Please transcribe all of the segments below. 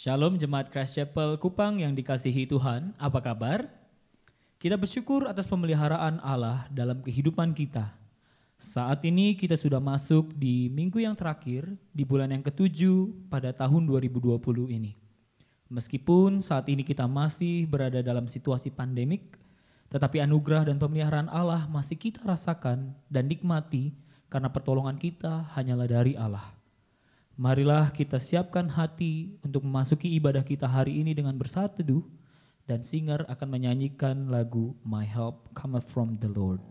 Shalom Jemaat Christ Chapel Kupang yang dikasihi Tuhan, apa kabar? Kita bersyukur atas pemeliharaan Allah dalam kehidupan kita. Saat ini kita sudah masuk di minggu yang terakhir di bulan yang ketujuh pada tahun 2020 ini. Meskipun saat ini kita masih berada dalam situasi pandemik, tetapi anugerah dan pemeliharaan Allah masih kita rasakan dan nikmati karena pertolongan kita hanyalah dari Allah. Marilah kita siapkan hati untuk memasuki ibadah kita hari ini dengan bersatu teduh, dan singer akan menyanyikan lagu My Help Cometh From The Lord.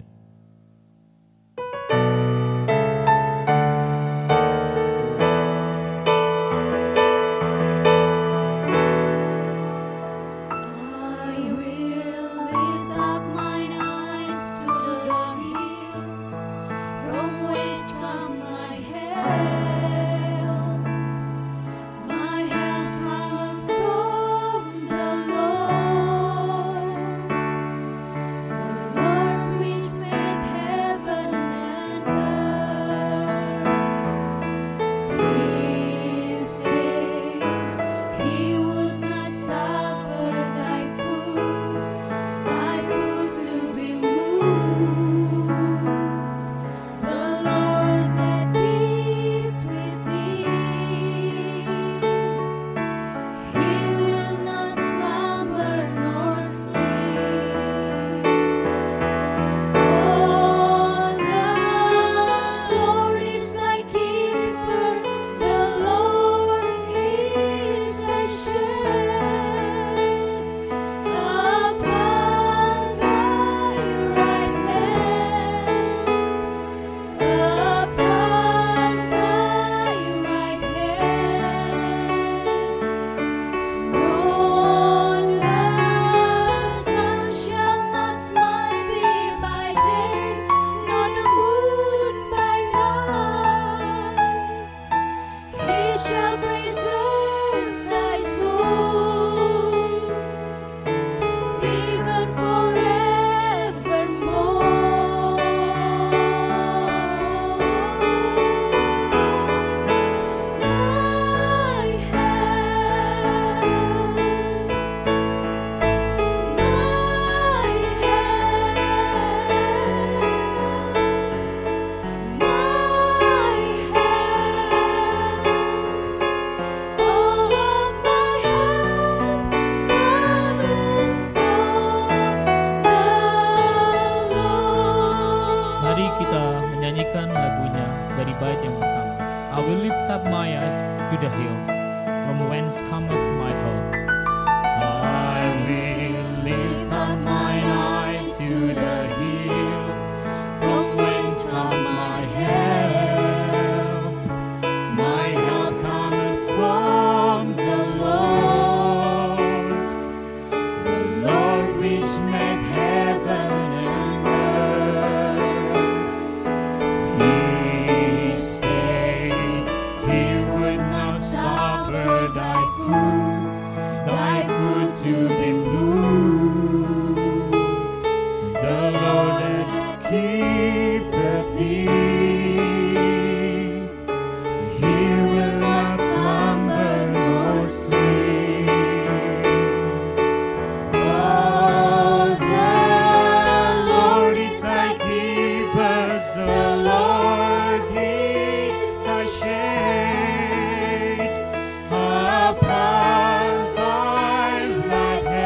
Upon thy right hand.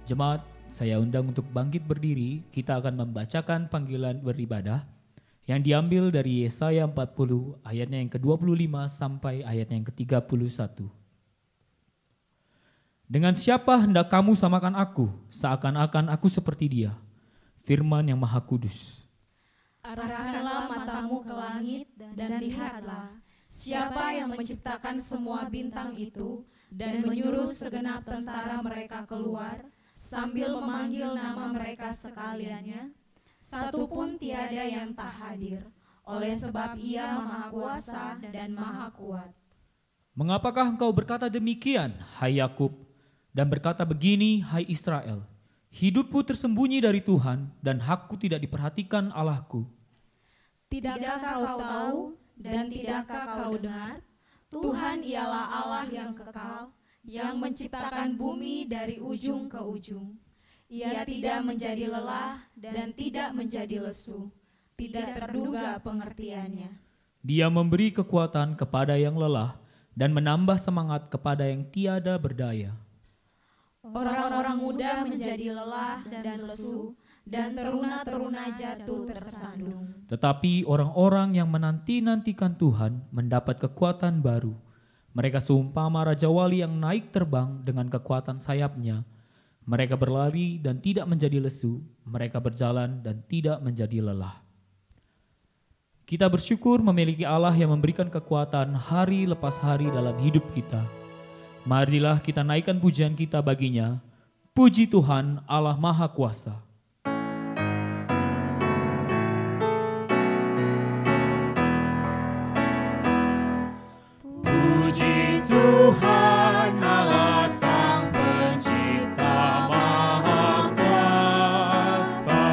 Jemaat, saya undang untuk bangkit berdiri. Kita akan membacakan panggilan beribadah yang diambil dari Yesaya 40 ayatnya yang ke-25 sampai ayatnya yang ke-31. Dengan siapa hendak kamu samakan aku, seakan-akan aku seperti dia, firman yang Maha Kudus. Arahkanlah matamu ke langit dan lihatlah, siapa yang menciptakan semua bintang itu dan menyuruh segenap tentara mereka keluar, sambil memanggil nama mereka sekaliannya. Satu pun tiada yang tak hadir, oleh sebab Ia Maha Kuasa dan Maha Kuat. Mengapakah engkau berkata demikian, hai Yakub, dan berkata begini, hai Israel? Hidupku tersembunyi dari Tuhan, dan hakku tidak diperhatikan Allahku. Tidakkah kau tahu dan tidakkah kau dengar? Tuhan ialah Allah yang kekal, yang menciptakan bumi dari ujung ke ujung. Ia tidak menjadi lelah dan tidak menjadi lesu, tidak terduga pengertiannya. Dia memberi kekuatan kepada yang lelah dan menambah semangat kepada yang tiada berdaya. Orang-orang muda menjadi lelah dan lesu, dan teruna-teruna jatuh tersandung. Tetapi orang-orang yang menanti-nantikan Tuhan mendapat kekuatan baru. Mereka seumpama Raja Wali yang naik terbang dengan kekuatan sayapnya. Mereka berlari dan tidak menjadi lesu, mereka berjalan dan tidak menjadi lelah. Kita bersyukur memiliki Allah yang memberikan kekuatan hari lepas hari dalam hidup kita. Marilah kita naikkan pujian kita baginya. Puji Tuhan Allah Maha Kuasa. Puji Tuhan Allah Sang Pencipta Maha Kuasa.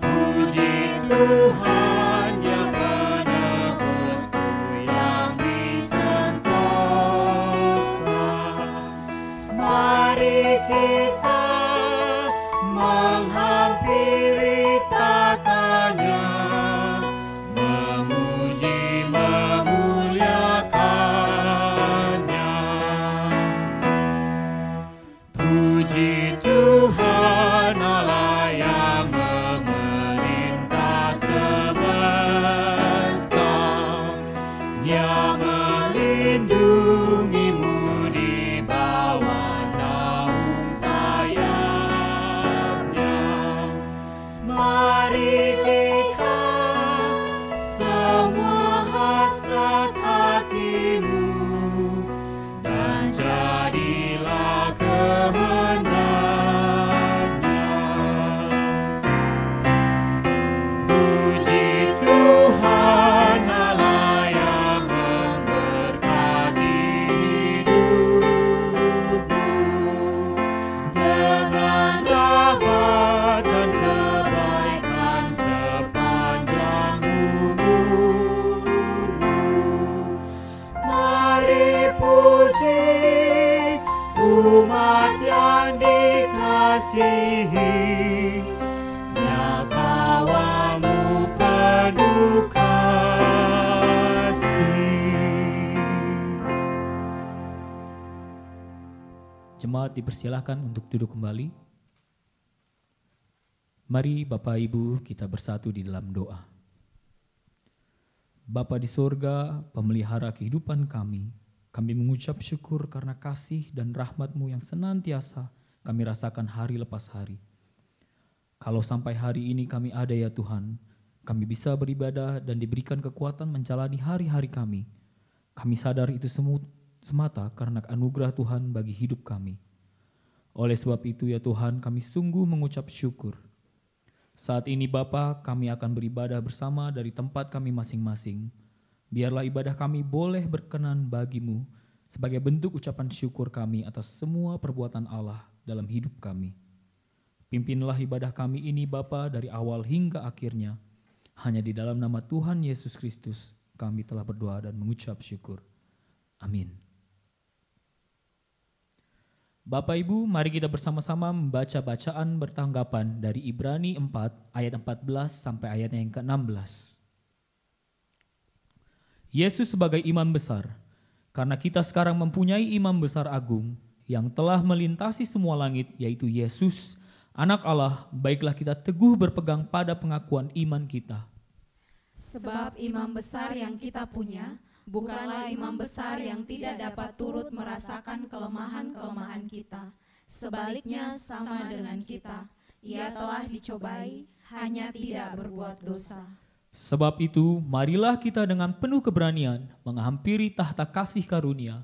Puji Tuhan yang penebus yang bersentosa. Mari kita menghampiri tatanya, memuji memuliakannya. Puji Tuhan Allah yang memerintah semesta. Dia melindungimu di bawah naung sayapnya. Mari lihat semua hasrat hatimu dan jadilah kehendaknya. Puji Tuhan Allah yang memberkati hidupmu dengan rahmat dan kebaikan sepanjang umurmu. Mari puji umat yang dikasihi, Dia kawanmu penuh kasih. Jemaat dipersilahkan untuk duduk kembali. Mari Bapak Ibu kita bersatu di dalam doa. Bapa di sorga, pemelihara kehidupan kami mengucap syukur karena kasih dan rahmat-Mu yang senantiasa kami rasakan hari lepas hari. Kalau sampai hari ini kami ada ya Tuhan, kami bisa beribadah dan diberikan kekuatan menjalani hari-hari kami. Kami sadar itu semata karena anugerah Tuhan bagi hidup kami. Oleh sebab itu ya Tuhan, kami sungguh mengucap syukur. Saat ini Bapa, kami akan beribadah bersama dari tempat kami masing-masing. Biarlah ibadah kami boleh berkenan bagi-Mu sebagai bentuk ucapan syukur kami atas semua perbuatan Allah dalam hidup kami. Pimpinlah ibadah kami ini Bapa dari awal hingga akhirnya. Hanya di dalam nama Tuhan Yesus Kristus kami telah berdoa dan mengucap syukur. Amin. Bapak Ibu, mari kita bersama-sama membaca bacaan bertanggapan dari Ibrani 4 ayat 14 sampai ayatnya yang ke-16. Yesus sebagai imam besar, karena kita sekarang mempunyai imam besar agung yang telah melintasi semua langit, yaitu Yesus, Anak Allah, baiklah kita teguh berpegang pada pengakuan iman kita. Sebab imam besar yang kita punya bukanlah imam besar yang tidak dapat turut merasakan kelemahan-kelemahan kita. Sebaliknya sama dengan kita, ia telah dicobai, hanya tidak berbuat dosa. Sebab itu, marilah kita dengan penuh keberanian menghampiri tahta kasih karunia,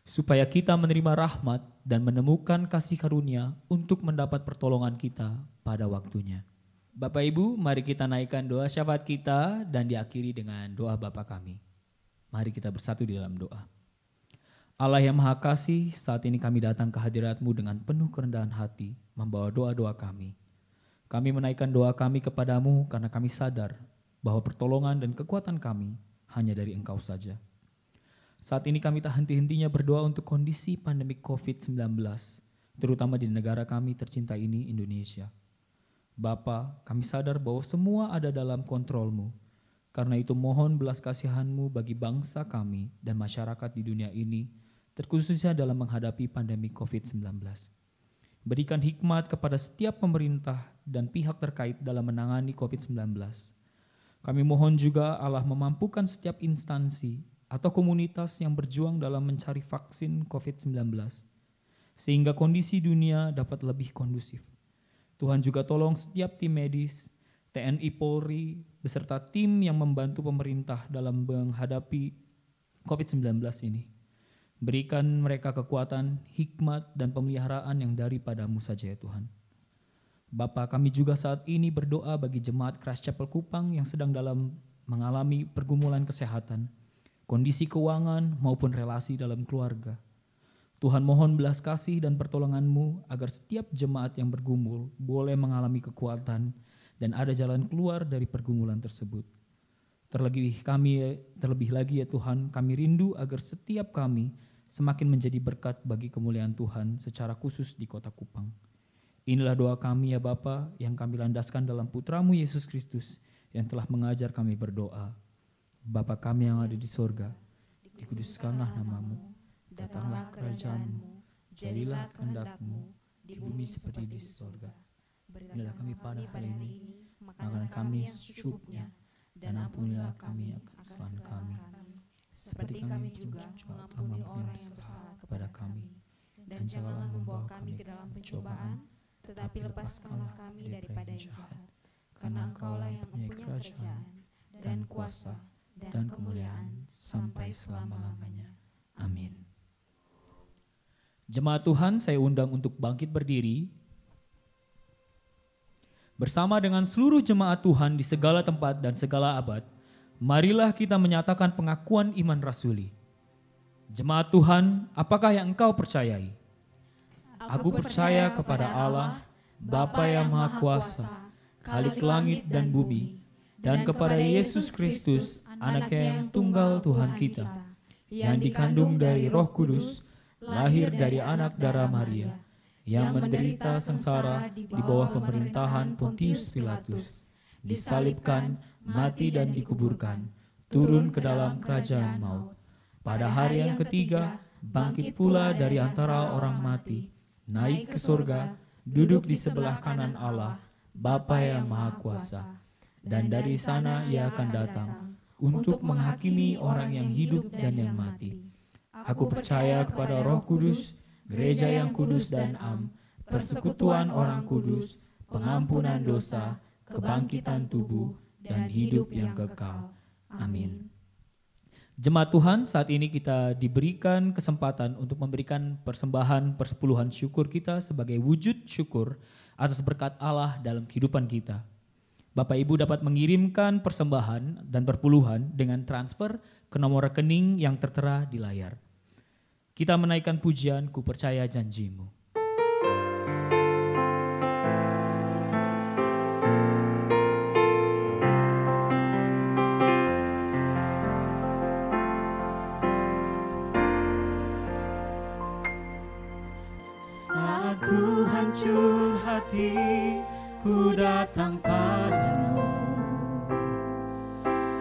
supaya kita menerima rahmat dan menemukan kasih karunia untuk mendapat pertolongan kita pada waktunya. Bapak Ibu, mari kita naikkan doa syafaat kita dan diakhiri dengan doa Bapa kami. Mari kita bersatu di dalam doa. Allah yang Maha Kasih, saat ini kami datang ke hadirat-Mu dengan penuh kerendahan hati, membawa doa-doa kami. Kami menaikkan doa kami kepadamu karena kami sadar bahwa pertolongan dan kekuatan kami hanya dari Engkau saja. Saat ini kami tak henti-hentinya berdoa untuk kondisi pandemi COVID-19, terutama di negara kami tercinta ini, Indonesia. Bapa, kami sadar bahwa semua ada dalam kontrol-Mu. Karena itu mohon belas kasihan-Mu bagi bangsa kami dan masyarakat di dunia ini, terkhususnya dalam menghadapi pandemi COVID-19. Berikan hikmat kepada setiap pemerintah dan pihak terkait dalam menangani COVID-19. Kami mohon juga Allah memampukan setiap instansi atau komunitas yang berjuang dalam mencari vaksin COVID-19, sehingga kondisi dunia dapat lebih kondusif. Tuhan juga tolong setiap tim medis, TNI Polri, beserta tim yang membantu pemerintah dalam menghadapi COVID-19 ini. Berikan mereka kekuatan, hikmat, dan pemeliharaan yang daripada-Mu saja ya Tuhan. Bapa, kami juga saat ini berdoa bagi jemaat Christ Chapel Kupang yang sedang dalam mengalami pergumulan kesehatan, kondisi keuangan maupun relasi dalam keluarga. Tuhan mohon belas kasih dan pertolongan-Mu agar setiap jemaat yang bergumul boleh mengalami kekuatan dan ada jalan keluar dari pergumulan tersebut. Terlebih lagi ya Tuhan, kami rindu agar setiap kami semakin menjadi berkat bagi kemuliaan Tuhan secara khusus di kota Kupang. Inilah doa kami ya Bapa yang kami landaskan dalam Putra-Mu Yesus Kristus yang telah mengajar kami berdoa. Bapa kami yang ada di sorga, dikuduskanlah nama-Mu, datanglah kerajaan-Mu, jadilah kehendak-Mu di bumi seperti di sorga. Berilah kami pada hari ini makanan kami yang secukupnya, dan ampunilah kami akan kesalahan kami, seperti kami juga mengampuni orang yang bersalah kepada kami. Dan janganlah membawa kami ke dalam pencobaan, tetapi lepaskanlah kami daripada yang jahat. Karena Engkaulah yang mempunyai kerajaan dan kuasa dan kemuliaan sampai selama-lamanya. Amin. Jemaat Tuhan, saya undang untuk bangkit berdiri. Bersama dengan seluruh jemaat Tuhan di segala tempat dan segala abad, marilah kita menyatakan pengakuan iman rasuli. Jemaat Tuhan, apakah yang engkau percayai? Aku percaya kepada Allah, Bapa yang Maha Kuasa, Khalik langit dan bumi, dan kepada Yesus Kristus, Anaknya yang tunggal Tuhan kita, yang dikandung dari Roh Kudus, lahir dari anak darah Maria, yang menderita sengsara di bawah pemerintahan Pontius Pilatus, disalibkan, mati dan dikuburkan, turun ke dalam kerajaan maut. Pada hari yang ketiga, bangkit pula dari antara orang mati, naik ke surga, duduk di sebelah kanan Allah, Bapa yang Maha Kuasa. Dan dari sana ia akan datang untuk menghakimi orang yang hidup dan yang mati. Aku percaya kepada Roh Kudus, gereja yang kudus dan am, persekutuan orang kudus, pengampunan dosa, kebangkitan tubuh, dan hidup yang kekal. Amin. Jemaat Tuhan, saat ini kita diberikan kesempatan untuk memberikan persembahan persepuluhan syukur kita sebagai wujud syukur atas berkat Allah dalam kehidupan kita. Bapak Ibu dapat mengirimkan persembahan dan perpuluhan dengan transfer ke nomor rekening yang tertera di layar. Kita menaikkan pujian Ku Percaya Janji-Mu. Saat ku hancur hati, ku datang padamu.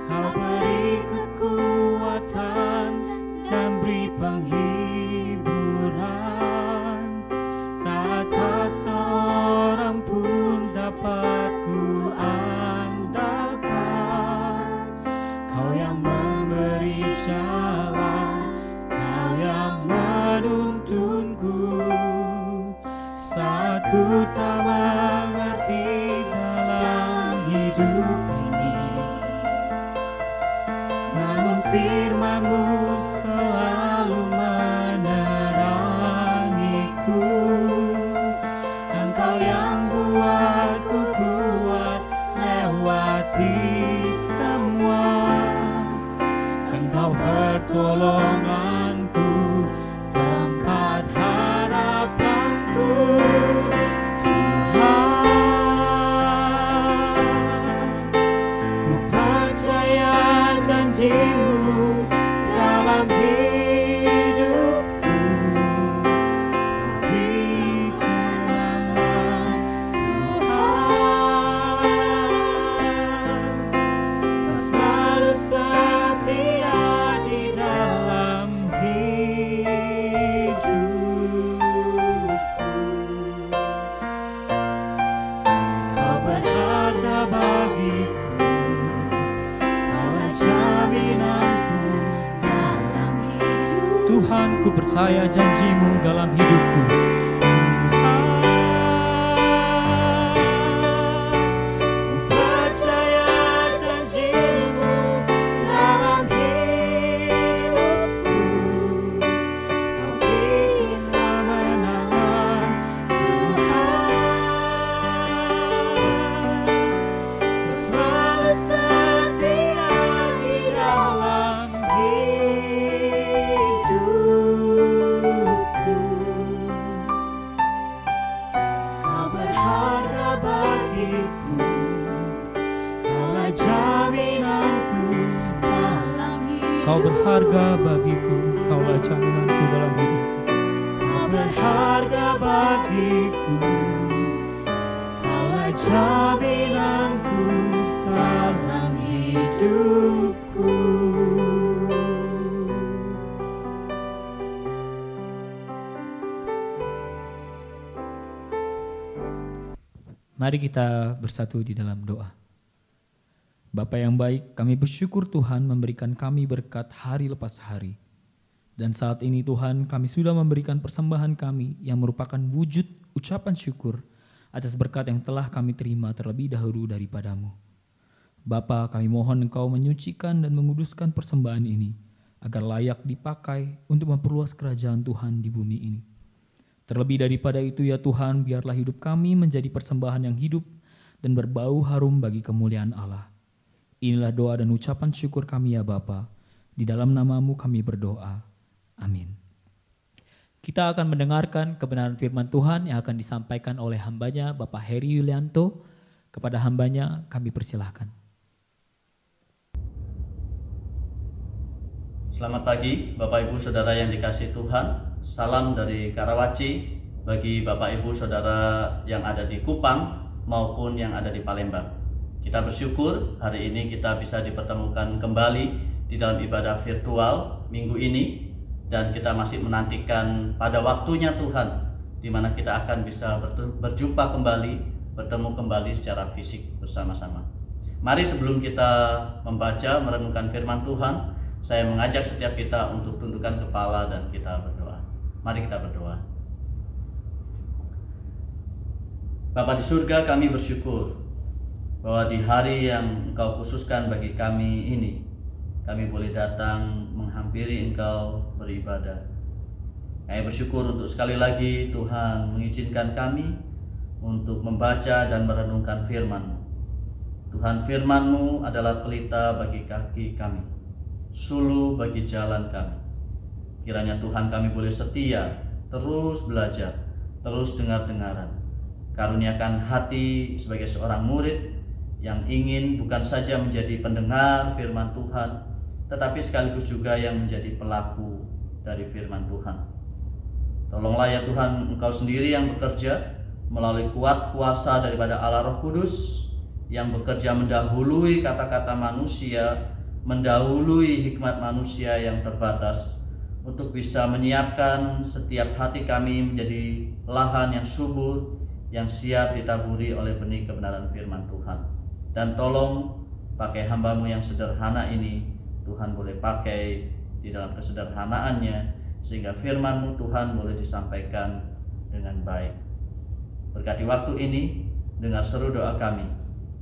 Kau beri kekuatan dan beri penghiburan. firman-Mu selalu menerangiku. Engkau yang buatku kuat lewati semua. Engkau pertolonganku, tempat harapanku. Janji-Mu dalam hidupku, Kau beri kemenangan Tuhan. Kau selalu setia di dalam hidupku. Kau berharga bagiku, jaminanku dalam hidup. Tuhan, ku percaya janji-Mu dalam hidupku. Ku percaya janji-Mu dalam hidupku. Kau beri kemenangan Tuhan. Kau selalu setia dalam hidupku. Kau berharga bagiku, Kaulah jaminanku dalam hidupku. Kau berharga bagiku, Kaulah jaminanku dalam hidupku. Kau berharga bagiku, Kaulah jaminanku dalam hidupku. Mari kita bersatu di dalam doa. Bapa yang baik, kami bersyukur Tuhan memberikan kami berkat hari lepas hari. Dan saat ini Tuhan, kami sudah memberikan persembahan kami yang merupakan wujud ucapan syukur atas berkat yang telah kami terima terlebih dahulu daripada-Mu. Bapa, kami mohon Engkau menyucikan dan menguduskan persembahan ini agar layak dipakai untuk memperluas kerajaan Tuhan di bumi ini. Terlebih daripada itu ya Tuhan, biarlah hidup kami menjadi persembahan yang hidup dan berbau harum bagi kemuliaan Allah. Inilah doa dan ucapan syukur kami ya Bapa. Di dalam nama-Mu kami berdoa. Amin. Kita akan mendengarkan kebenaran firman Tuhan yang akan disampaikan oleh hambanya Bapak Heri Yulianto. Kepada hambanya kami persilahkan. Selamat pagi Bapak Ibu Saudara yang dikasihi Tuhan. Salam dari Karawaci bagi Bapak Ibu Saudara yang ada di Kupang maupun yang ada di Palembang. Kita bersyukur hari ini kita bisa dipertemukan kembali di dalam ibadah virtual minggu ini, dan kita masih menantikan pada waktunya Tuhan di mana kita akan bisa berjumpa kembali, bertemu kembali secara fisik bersama-sama. Mari sebelum kita membaca merenungkan firman Tuhan, saya mengajak setiap kita untuk tundukkan kepala dan kita berdoa. Mari kita berdoa. Bapa di surga, kami bersyukur bahwa di hari yang Engkau khususkan bagi kami ini, kami boleh datang menghampiri Engkau beribadah. Kami bersyukur untuk sekali lagi Tuhan mengizinkan kami untuk membaca dan merenungkan firman-Mu. Tuhan, firman-Mu adalah pelita bagi kaki kami, suluh bagi jalan kami. Kiranya Tuhan kami boleh setia, terus belajar, terus dengar-dengaran. Karuniakan hati sebagai seorang murid yang ingin bukan saja menjadi pendengar firman Tuhan, tetapi sekaligus juga yang menjadi pelaku dari firman Tuhan. Tolonglah ya Tuhan, Engkau sendiri yang bekerja melalui kuat kuasa daripada Allah Roh Kudus, yang bekerja mendahului kata-kata manusia, mendahului hikmat manusia yang terbatas, untuk bisa menyiapkan setiap hati kami menjadi lahan yang subur, yang siap ditaburi oleh benih kebenaran firman Tuhan. Dan tolong pakai hamba-Mu yang sederhana ini, Tuhan boleh pakai di dalam kesederhanaannya, sehingga firman-Mu Tuhan boleh disampaikan dengan baik. Berkati waktu ini, dengar seru doa kami.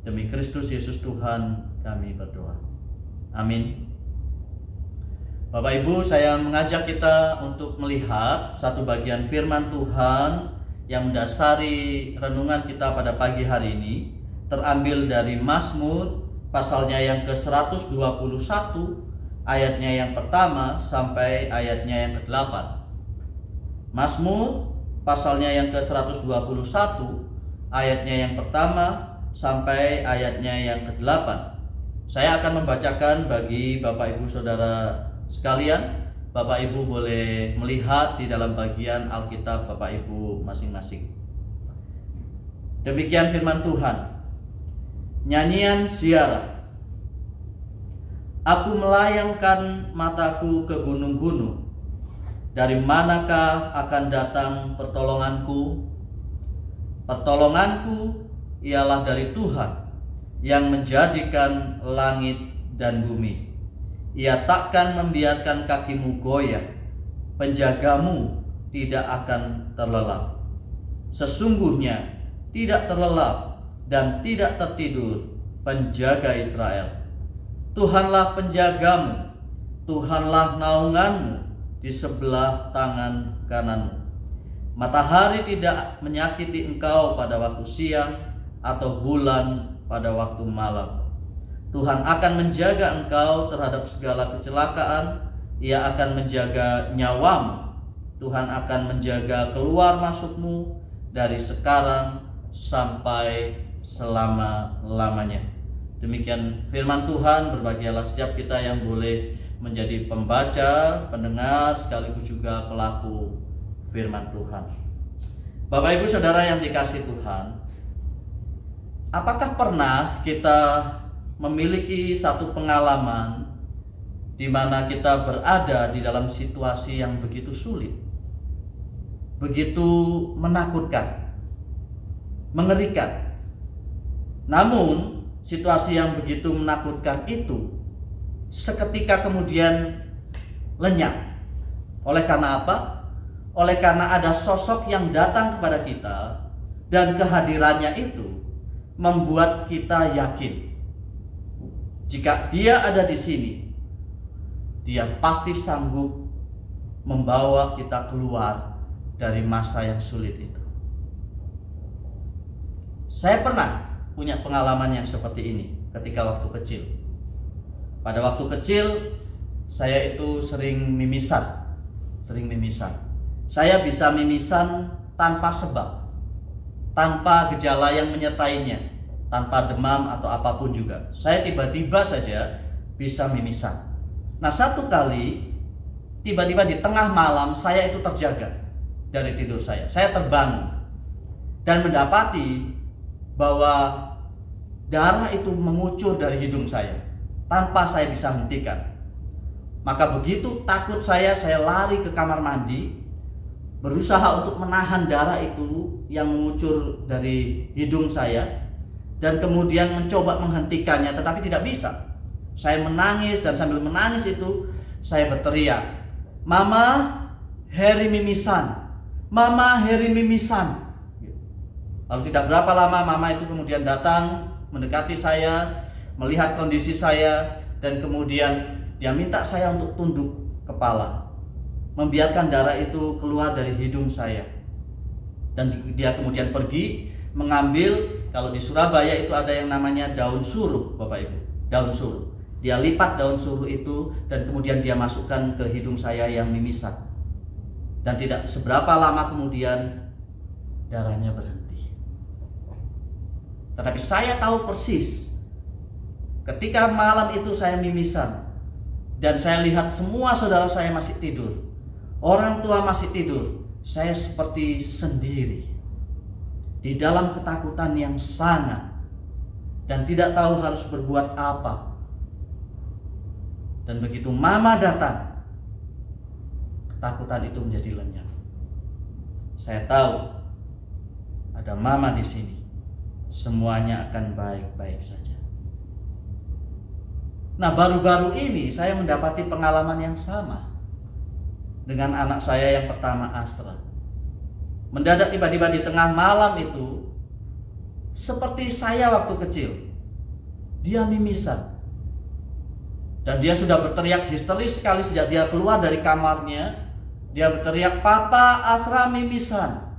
Demi Kristus Yesus Tuhan kami berdoa. Amin. Bapak Ibu, saya mengajak kita untuk melihat satu bagian firman Tuhan yang mendasari renungan kita pada pagi hari ini, terambil dari Mazmur pasalnya yang ke-121, ayatnya yang pertama sampai ayatnya yang ke-8. Mazmur pasalnya yang ke-121, ayatnya yang pertama sampai ayatnya yang ke-8. Saya akan membacakan bagi Bapak Ibu Saudara sekalian. Bapak Ibu boleh melihat di dalam bagian Alkitab Bapak Ibu masing-masing. Demikian firman Tuhan. Nyanyian ziarah. Aku melayangkan mataku ke gunung-gunung. Dari manakah akan datang pertolonganku? Pertolonganku ialah dari Tuhan yang menjadikan langit dan bumi. Ia takkan membiarkan kakimu goyah, penjagamu tidak akan terlelap. Sesungguhnya tidak terlelap dan tidak tertidur penjaga Israel. Tuhanlah penjagamu, Tuhanlah naunganmu di sebelah tangan kananmu. Matahari tidak menyakiti engkau pada waktu siang atau bulan pada waktu malam. Tuhan akan menjaga engkau terhadap segala kecelakaan. Ia akan menjaga nyawamu. Tuhan akan menjaga keluar masukmu dari sekarang sampai selama-lamanya. Demikian firman Tuhan. Berbahagialah setiap kita yang boleh menjadi pembaca, pendengar, sekaligus juga pelaku firman Tuhan. Bapak Ibu Saudara yang dikasihi Tuhan, apakah pernah kita memiliki satu pengalaman di mana kita berada di dalam situasi yang begitu sulit, begitu menakutkan, mengerikan. Namun situasi yang begitu menakutkan itu seketika kemudian lenyap. Oleh karena apa? Oleh karena ada sosok yang datang kepada kita, dan kehadirannya itu membuat kita yakin jika dia ada di sini, dia pasti sanggup membawa kita keluar dari masa yang sulit itu. Saya pernah punya pengalaman yang seperti ini ketika waktu kecil. Pada waktu kecil, saya itu sering mimisan. Saya bisa mimisan tanpa sebab, tanpa gejala yang menyertainya, tanpa demam atau apapun juga. Saya tiba-tiba saja bisa mimisan. Nah, satu kali tiba-tiba di tengah malam saya itu terjaga dari tidur saya. Saya terbangun dan mendapati bahwa darah itu mengucur dari hidung saya tanpa saya bisa hentikan. Maka begitu takut saya lari ke kamar mandi, berusaha untuk menahan darah itu yang mengucur dari hidung saya, dan kemudian mencoba menghentikannya, tetapi tidak bisa. Saya menangis, dan sambil menangis itu saya berteriak, "Mama, Heri mimisan, Mama, Heri mimisan." Lalu tidak berapa lama mama itu kemudian datang mendekati saya, melihat kondisi saya, dan kemudian dia minta saya untuk tunduk kepala, membiarkan darah itu keluar dari hidung saya. Dan dia kemudian pergi mengambil, kalau di Surabaya itu ada yang namanya daun suruh, Bapak Ibu, daun suruh. Dia lipat daun suruh itu dan kemudian dia masukkan ke hidung saya yang mimisan. Dan tidak seberapa lama kemudian darahnya berhenti. Tetapi saya tahu persis ketika malam itu saya mimisan dan saya lihat semua saudara saya masih tidur, orang tua masih tidur, saya seperti sendiri di dalam ketakutan yang sangat dan tidak tahu harus berbuat apa. Dan begitu mama datang, ketakutan itu menjadi lenyap. Saya tahu ada mama di sini, semuanya akan baik-baik saja. Nah, baru-baru ini saya mendapati pengalaman yang sama dengan anak saya yang pertama, Asra. Mendadak tiba-tiba di tengah malam itu, seperti saya waktu kecil, dia mimisan. Dan dia sudah berteriak histeris sekali sejak dia keluar dari kamarnya. Dia berteriak, "Papa, Asra mimisan."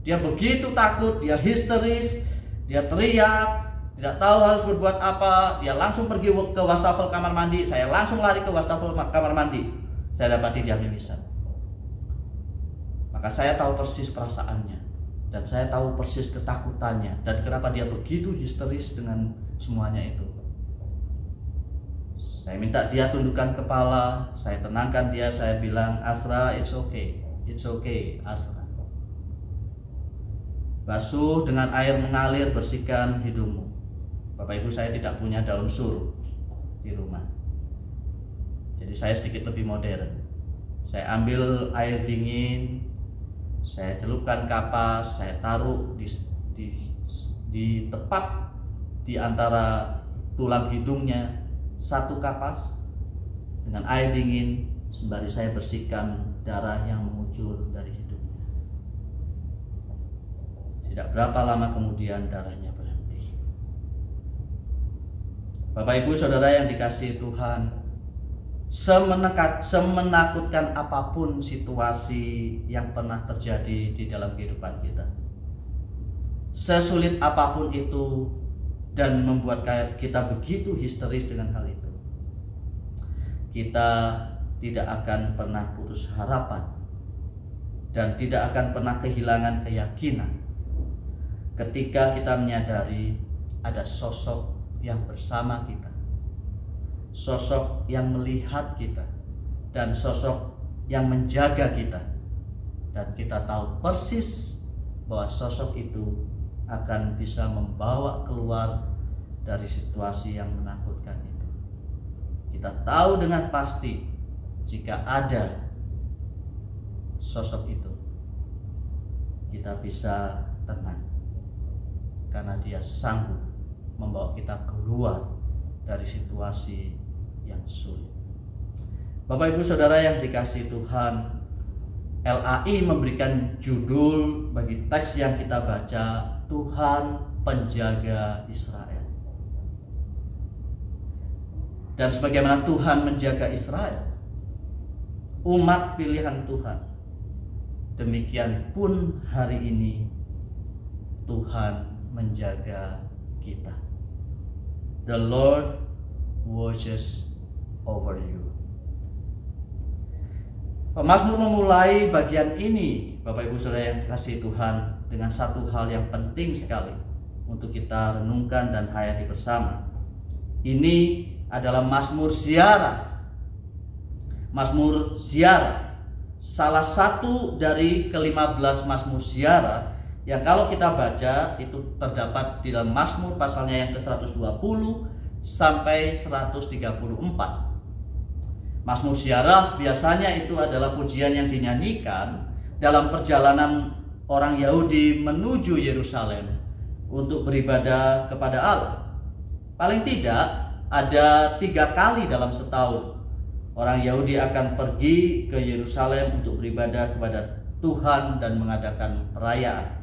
Dia begitu takut, dia histeris, dia teriak, tidak tahu harus berbuat apa. Dia langsung pergi ke wastafel kamar mandi. Saya langsung lari ke wastafel kamar mandi. Saya dapati dia mimisan. Maka saya tahu persis perasaannya, dan saya tahu persis ketakutannya, dan kenapa dia begitu histeris dengan semuanya itu. Saya minta dia tundukkan kepala, saya tenangkan dia, saya bilang, "Asra, it's okay, Asra. Basuh dengan air mengalir, bersihkan hidungmu." Bapak Ibu, saya tidak punya daun sur di rumah, jadi saya sedikit lebih modern. Saya ambil air dingin, saya celupkan kapas, saya taruh di tepat di antara tulang hidungnya satu kapas dengan air dingin, sembari saya bersihkan darah yang mengucur dari hidungnya. Tidak berapa lama kemudian darahnya berhenti. Bapak Ibu Saudara yang dikasihi Tuhan, semenakutkan apapun situasi yang pernah terjadi di dalam kehidupan kita, sesulit apapun itu dan membuat kita begitu histeris dengan hal itu, kita tidak akan pernah putus harapan dan tidak akan pernah kehilangan keyakinan ketika kita menyadari ada sosok yang bersama kita, sosok yang melihat kita, dan sosok yang menjaga kita, dan kita tahu persis bahwa sosok itu akan bisa membawa keluar dari situasi yang menakutkan itu. Kita tahu dengan pasti jika ada sosok itu, kita bisa tenang karena dia sanggup membawa kita keluar dari situasi yang sulit. Bapak Ibu Saudara yang dikasihi Tuhan, LAI memberikan judul bagi teks yang kita baca, Tuhan Penjaga Israel. Dan sebagaimana Tuhan menjaga Israel, umat pilihan Tuhan, demikian pun hari ini Tuhan menjaga kita. The Lord watches over you. Pemazmur memulai bagian ini, Bapak Ibu Saudara yang dikasihi Tuhan, dengan satu hal yang penting sekali untuk kita renungkan dan hayati bersama. Ini adalah Mazmur Ziarah. Mazmur Ziarah, salah satu dari ke-15 Mazmur Ziarah yang kalau kita baca itu terdapat di dalam Mazmur pasalnya yang ke-120 sampai 134. Mazmur Ziarah biasanya itu adalah pujian yang dinyanyikan dalam perjalanan orang Yahudi menuju Yerusalem untuk beribadah kepada Allah. Paling tidak ada 3 kali dalam setahun orang Yahudi akan pergi ke Yerusalem untuk beribadah kepada Tuhan dan mengadakan perayaan.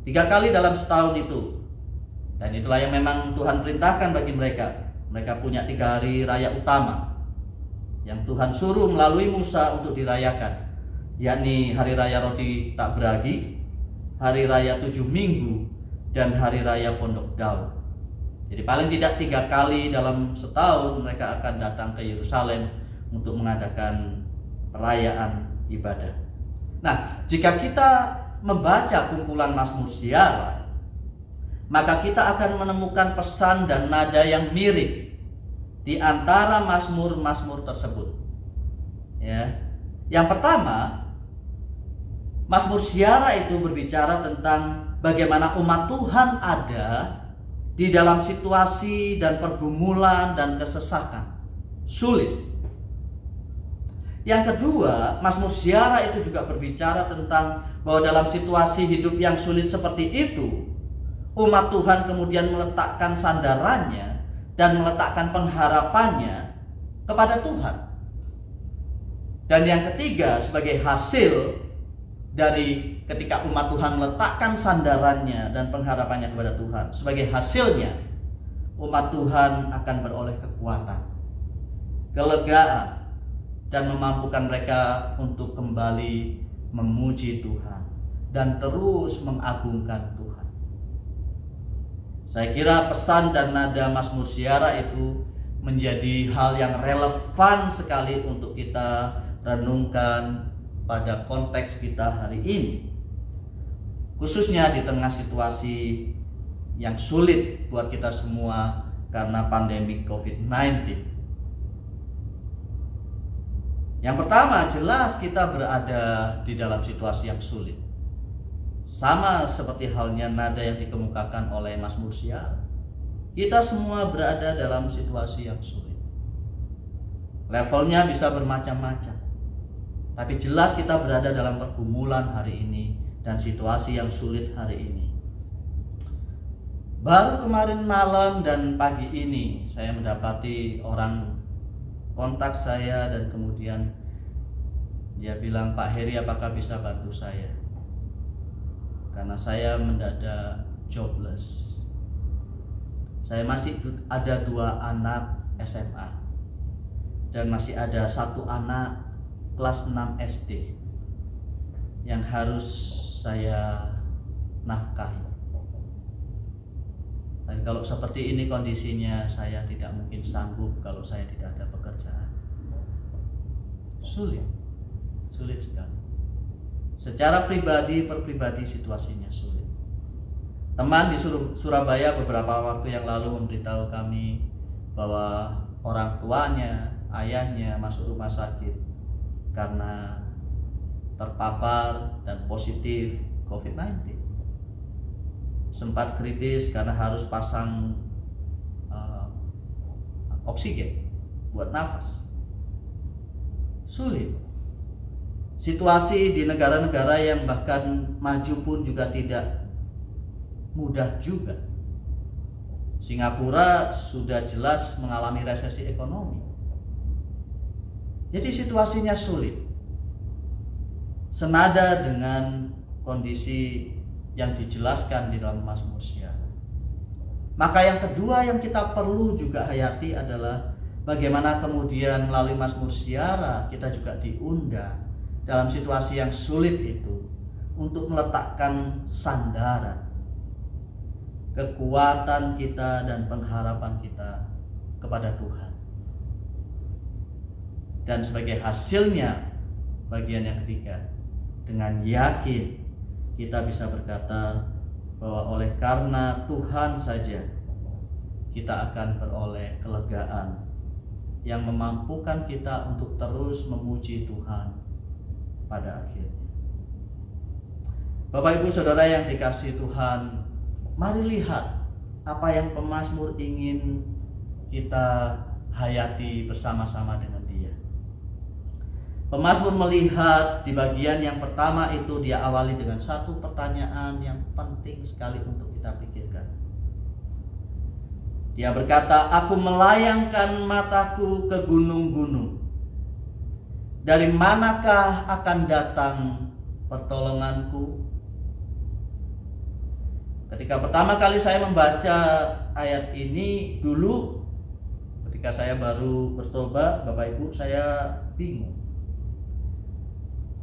3 kali dalam setahun itu. Dan itulah yang memang Tuhan perintahkan bagi mereka. Mereka punya 3 hari raya utama yang Tuhan suruh melalui Musa untuk dirayakan, yakni hari raya roti tak beragi, hari raya 7 minggu, dan hari raya pondok daun. Jadi paling tidak 3 kali dalam setahun mereka akan datang ke Yerusalem untuk mengadakan perayaan ibadah. Nah, jika kita membaca kumpulan Mazmur Ziarah, maka kita akan menemukan pesan dan nada yang mirip di antara mazmur-mazmur tersebut. Ya. Yang pertama, Mazmur Ziarah itu berbicara tentang bagaimana umat Tuhan ada di dalam situasi dan pergumulan dan kesesakan, sulit. Yang kedua, Mazmur Ziarah itu juga berbicara tentang bahwa dalam situasi hidup yang sulit seperti itu, umat Tuhan kemudian meletakkan sandarannya dan meletakkan pengharapannya kepada Tuhan. Dan yang ketiga, sebagai hasil dari ketika umat Tuhan meletakkan sandarannya dan pengharapannya kepada Tuhan, sebagai hasilnya umat Tuhan akan beroleh kekuatan, kelegaan, dan memampukan mereka untuk kembali memuji Tuhan dan terus mengagungkan Tuhan. Saya kira pesan dan nada Mazmur Syiara itu menjadi hal yang relevan sekali untuk kita renungkan pada konteks kita hari ini, khususnya di tengah situasi yang sulit buat kita semua karena pandemi COVID-19. Yang pertama, jelas kita berada di dalam situasi yang sulit. Sama seperti halnya nada yang dikemukakan oleh Mazmur Syiara. Kita semua berada dalam situasi yang sulit. Levelnya bisa bermacam-macam. Tapi jelas kita berada dalam pergumulan hari ini dan situasi yang sulit hari ini. Baru kemarin malam dan pagi ini saya mendapati orang kontak saya dan kemudian dia bilang, "Pak Heri, apakah bisa bantu saya? Karena saya mendadak jobless. Saya masih ada 2 anak SMA dan masih ada 1 anak kelas 6 SD yang harus saya nafkahi. Dan kalau seperti ini kondisinya, saya tidak mungkin sanggup kalau saya tidak ada pekerjaan." Sulit sekali. Secara pribadi, per pribadi situasinya sulit. Teman di Surabaya beberapa waktu yang lalu memberitahu kami bahwa orang tuanya, ayahnya masuk rumah sakit karena terpapar dan positif COVID-19. Sempat kritis karena harus pasang oksigen buat nafas. Sulit. Situasi di negara-negara yang bahkan maju pun juga tidak mudah juga. Singapura sudah jelas mengalami resesi ekonomi. Jadi situasinya sulit. Senada dengan kondisi yang dijelaskan di dalam Mazmur Syiara. Maka yang kedua yang kita perlu juga hayati adalah bagaimana kemudian melalui Mazmur Syiara kita juga diundang dalam situasi yang sulit itu untuk meletakkan sandaran, kekuatan kita dan pengharapan kita kepada Tuhan. Dan sebagai hasilnya, bagian yang ketiga, dengan yakin kita bisa berkata bahwa oleh karena Tuhan saja kita akan beroleh kelegaan yang memampukan kita untuk terus memuji Tuhan pada akhirnya. Bapak Ibu Saudara yang dikasihi Tuhan, mari lihat apa yang pemazmur ingin kita hayati bersama-sama dengan dia. Pemazmur melihat di bagian yang pertama itu dia awali dengan satu pertanyaan yang penting sekali untuk kita pikirkan. Dia berkata, "Aku melayangkan mataku ke gunung-gunung. Dari manakah akan datang pertolonganku?" Ketika pertama kali saya membaca ayat ini dulu, ketika saya baru bertobat, Bapak Ibu, saya bingung.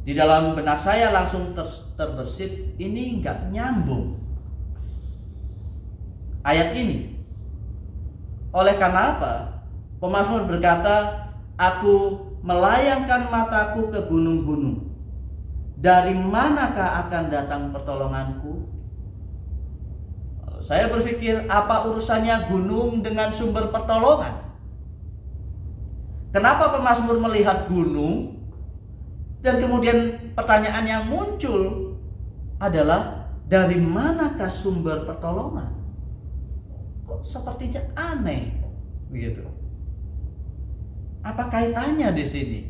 Di dalam benak saya langsung terbersit, ini nggak nyambung ayat ini. Oleh karena apa? Pemazmur berkata, "Aku melayangkan mataku ke gunung-gunung. Dari manakah akan datang pertolonganku?" Saya berpikir, apa urusannya gunung dengan sumber pertolongan? Kenapa pemazmur melihat gunung? Dan kemudian pertanyaan yang muncul adalah, dari manakah sumber pertolongan? Kok sepertinya aneh begitu. Apa kaitannya di sini?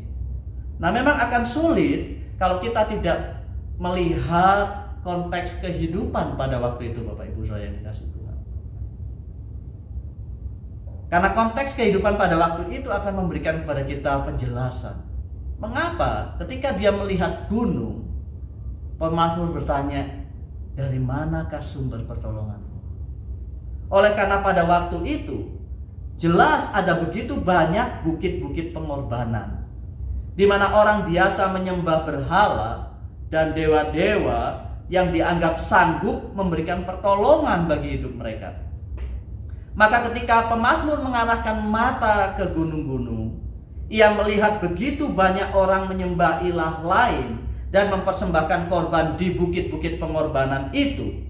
Nah, memang akan sulit kalau kita tidak melihat konteks kehidupan pada waktu itu, Bapak Ibu saya yang dikasihi Tuhan. Karena konteks kehidupan pada waktu itu akan memberikan kepada kita penjelasan. Mengapa ketika dia melihat gunung, pemazmur bertanya, dari manakah sumber pertolonganmu? Oleh karena pada waktu itu jelas ada begitu banyak bukit-bukit pengorbanan, di mana orang biasa menyembah berhala dan dewa-dewa yang dianggap sanggup memberikan pertolongan bagi hidup mereka. Maka ketika pemazmur mengarahkan mata ke gunung-gunung, ia melihat begitu banyak orang menyembah ilah lain dan mempersembahkan korban di bukit-bukit pengorbanan itu.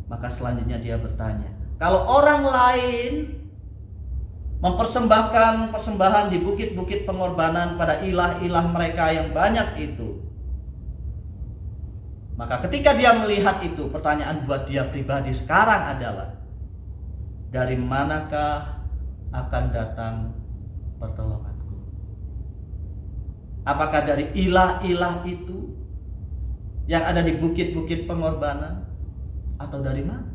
Maka selanjutnya dia bertanya, kalau orang lain mempersembahkan persembahan di bukit-bukit pengorbanan pada ilah-ilah mereka yang banyak itu, maka ketika dia melihat itu, pertanyaan buat dia pribadi sekarang adalah, dari manakah akan datang pertolonganku? Apakah dari ilah-ilah itu yang ada di bukit-bukit pengorbanan, atau dari mana?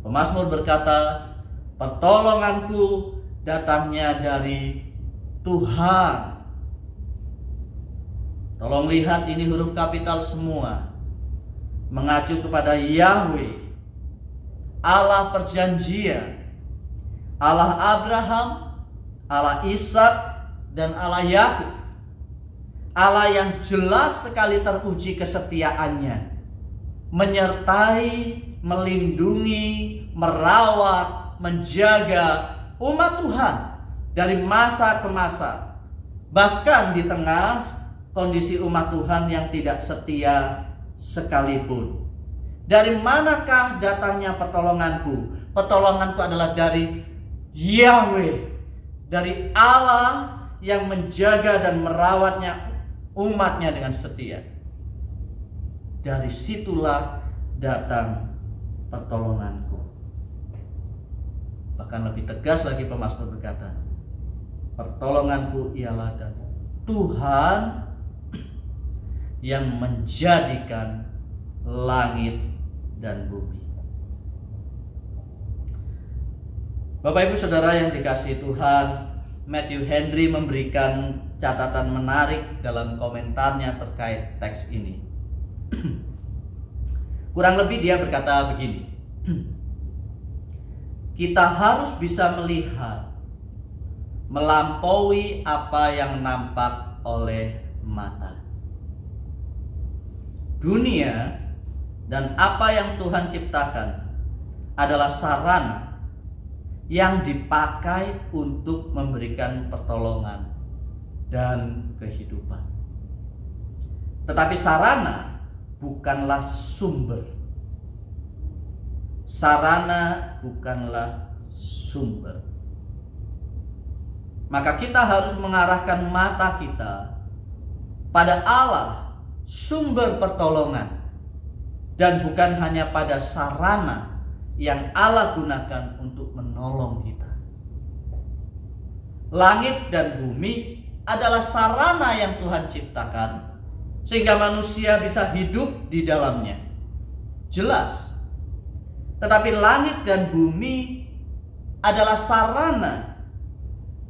Pemazmur berkata, pertolonganku datangnya dari Tuhan. Tolong lihat, ini huruf kapital semua, mengacu kepada Yahweh, Allah perjanjian, Allah Abraham, Allah Ishak, dan Allah Yakub. Allah yang jelas sekali teruji kesetiaannya, menyertai, melindungi, merawat, menjaga umat Tuhan dari masa ke masa, bahkan di tengah kondisi umat Tuhan yang tidak setia sekalipun. Dari manakah datangnya pertolonganku? Pertolonganku adalah dari Yahweh, dari Allah yang menjaga dan merawatnya umatnya dengan setia. Dari situlah datang pertolonganku. Bahkan lebih tegas lagi pemazmur berkata, pertolonganku ialah dari Tuhan yang menjadikan langit dan bumi. Bapak Ibu Saudara yang dikasihi Tuhan, Matthew Henry memberikan catatan menarik dalam komentarnya terkait teks ini. Kurang lebih dia berkata begini, kita harus bisa melihat melampaui apa yang nampak oleh mata. Dunia dan apa yang Tuhan ciptakan adalah sarana yang dipakai untuk memberikan pertolongan dan kehidupan. Tetapi sarana bukanlah sumber. Sarana bukanlah sumber. Maka kita harus mengarahkan mata kita pada Allah, sumber pertolongan, dan bukan hanya pada sarana yang Allah gunakan untuk menolong kita. Langit dan bumi adalah sarana yang Tuhan ciptakan sehingga manusia bisa hidup di dalamnya. Jelas. Tetapi langit dan bumi adalah sarana,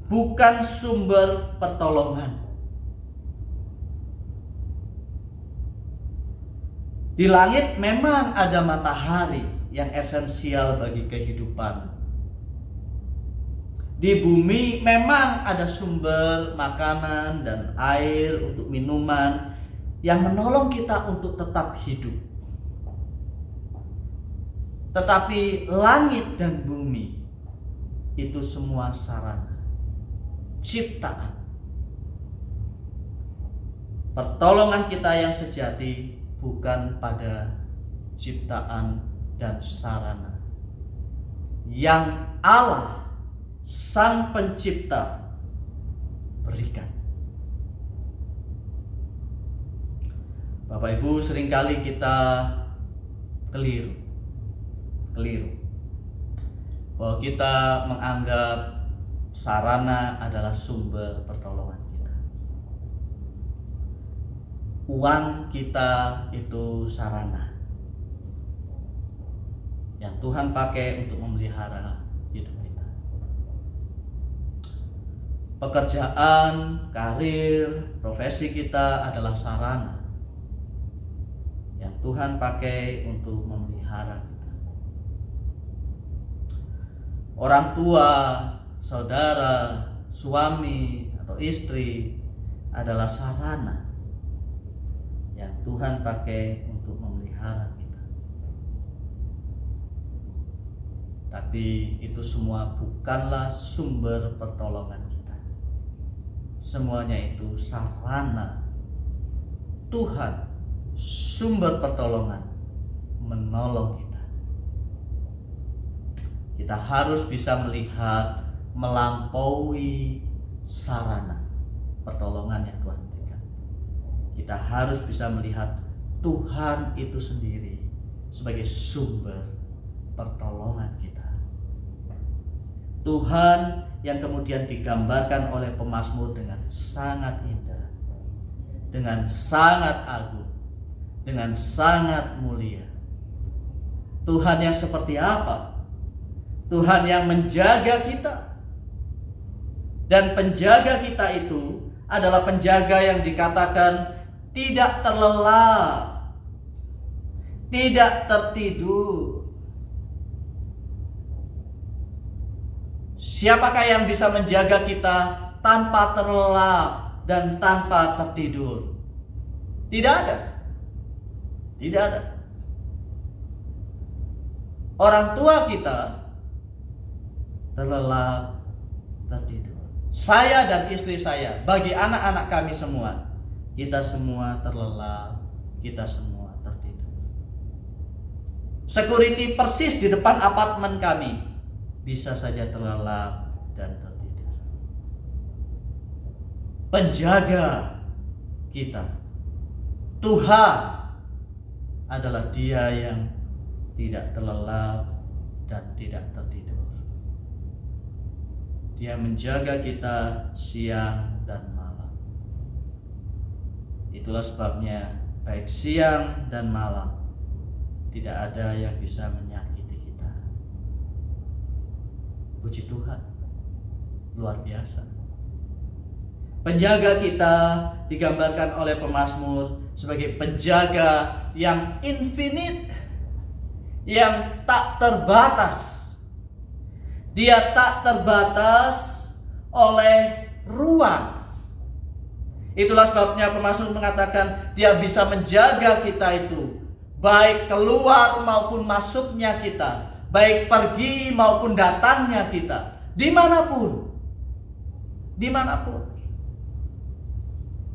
bukan sumber pertolongan. Di langit memang ada matahari yang esensial bagi kehidupan. Di bumi memang ada sumber makanan dan air untuk minuman yang menolong kita untuk tetap hidup. Tetapi langit dan bumi itu semua sarana, ciptaan. Pertolongan kita yang sejati bukan pada ciptaan dan sarana yang Allah Sang Pencipta berikan. Bapak Ibu, seringkali kita keliru bahwa kita menganggap sarana adalah sumber pertolongan kita. Uang kita itu sarana yang Tuhan pakai untuk memelihara hidup kita. Pekerjaan, karir, profesi kita adalah sarana yang Tuhan pakai untuk memelihara kita. Orang tua, saudara, suami atau istri adalah sarana yang Tuhan pakai untuk memelihara kita. Tapi itu semua bukanlah sumber pertolongan kita. Semuanya itu sarana Tuhan, sumber pertolongan, menolong kita. Kita harus bisa melihat melampaui sarana pertolongan yang Tuhan berikan. Kita harus bisa melihat Tuhan itu sendiri sebagai sumber pertolongan kita. Tuhan yang kemudian digambarkan oleh pemazmur dengan sangat indah, dengan sangat agung, dengan sangat mulia. Tuhan yang seperti apa? Tuhan yang menjaga kita. Dan penjaga kita itu adalah penjaga yang dikatakan tidak terlelap, tidak tertidur. Siapakah yang bisa menjaga kita tanpa terlelap dan tanpa tertidur? Tidak ada. Tidak ada. Orang tua kita terlelap, tertidur. Saya dan istri saya, bagi anak-anak kami semua, kita semua terlelap, kita semua tertidur. Security persis di depan apartemen kami bisa saja terlelap dan tertidur. Penjaga kita, Tuhan, adalah Dia yang tidak terlelap dan tidak tertidur. Dia menjaga kita siang dan malam. Itulah sebabnya baik siang dan malam tidak ada yang bisa menyakiti kita. Puji Tuhan, luar biasa. Penjaga kita digambarkan oleh pemazmur sebagai penjaga yang infinite, yang tak terbatas. Dia tak terbatas oleh ruang. Itulah sebabnya pemazmur mengatakan Dia bisa menjaga kita itu, baik keluar maupun masuknya kita, baik pergi maupun datangnya kita, dimanapun,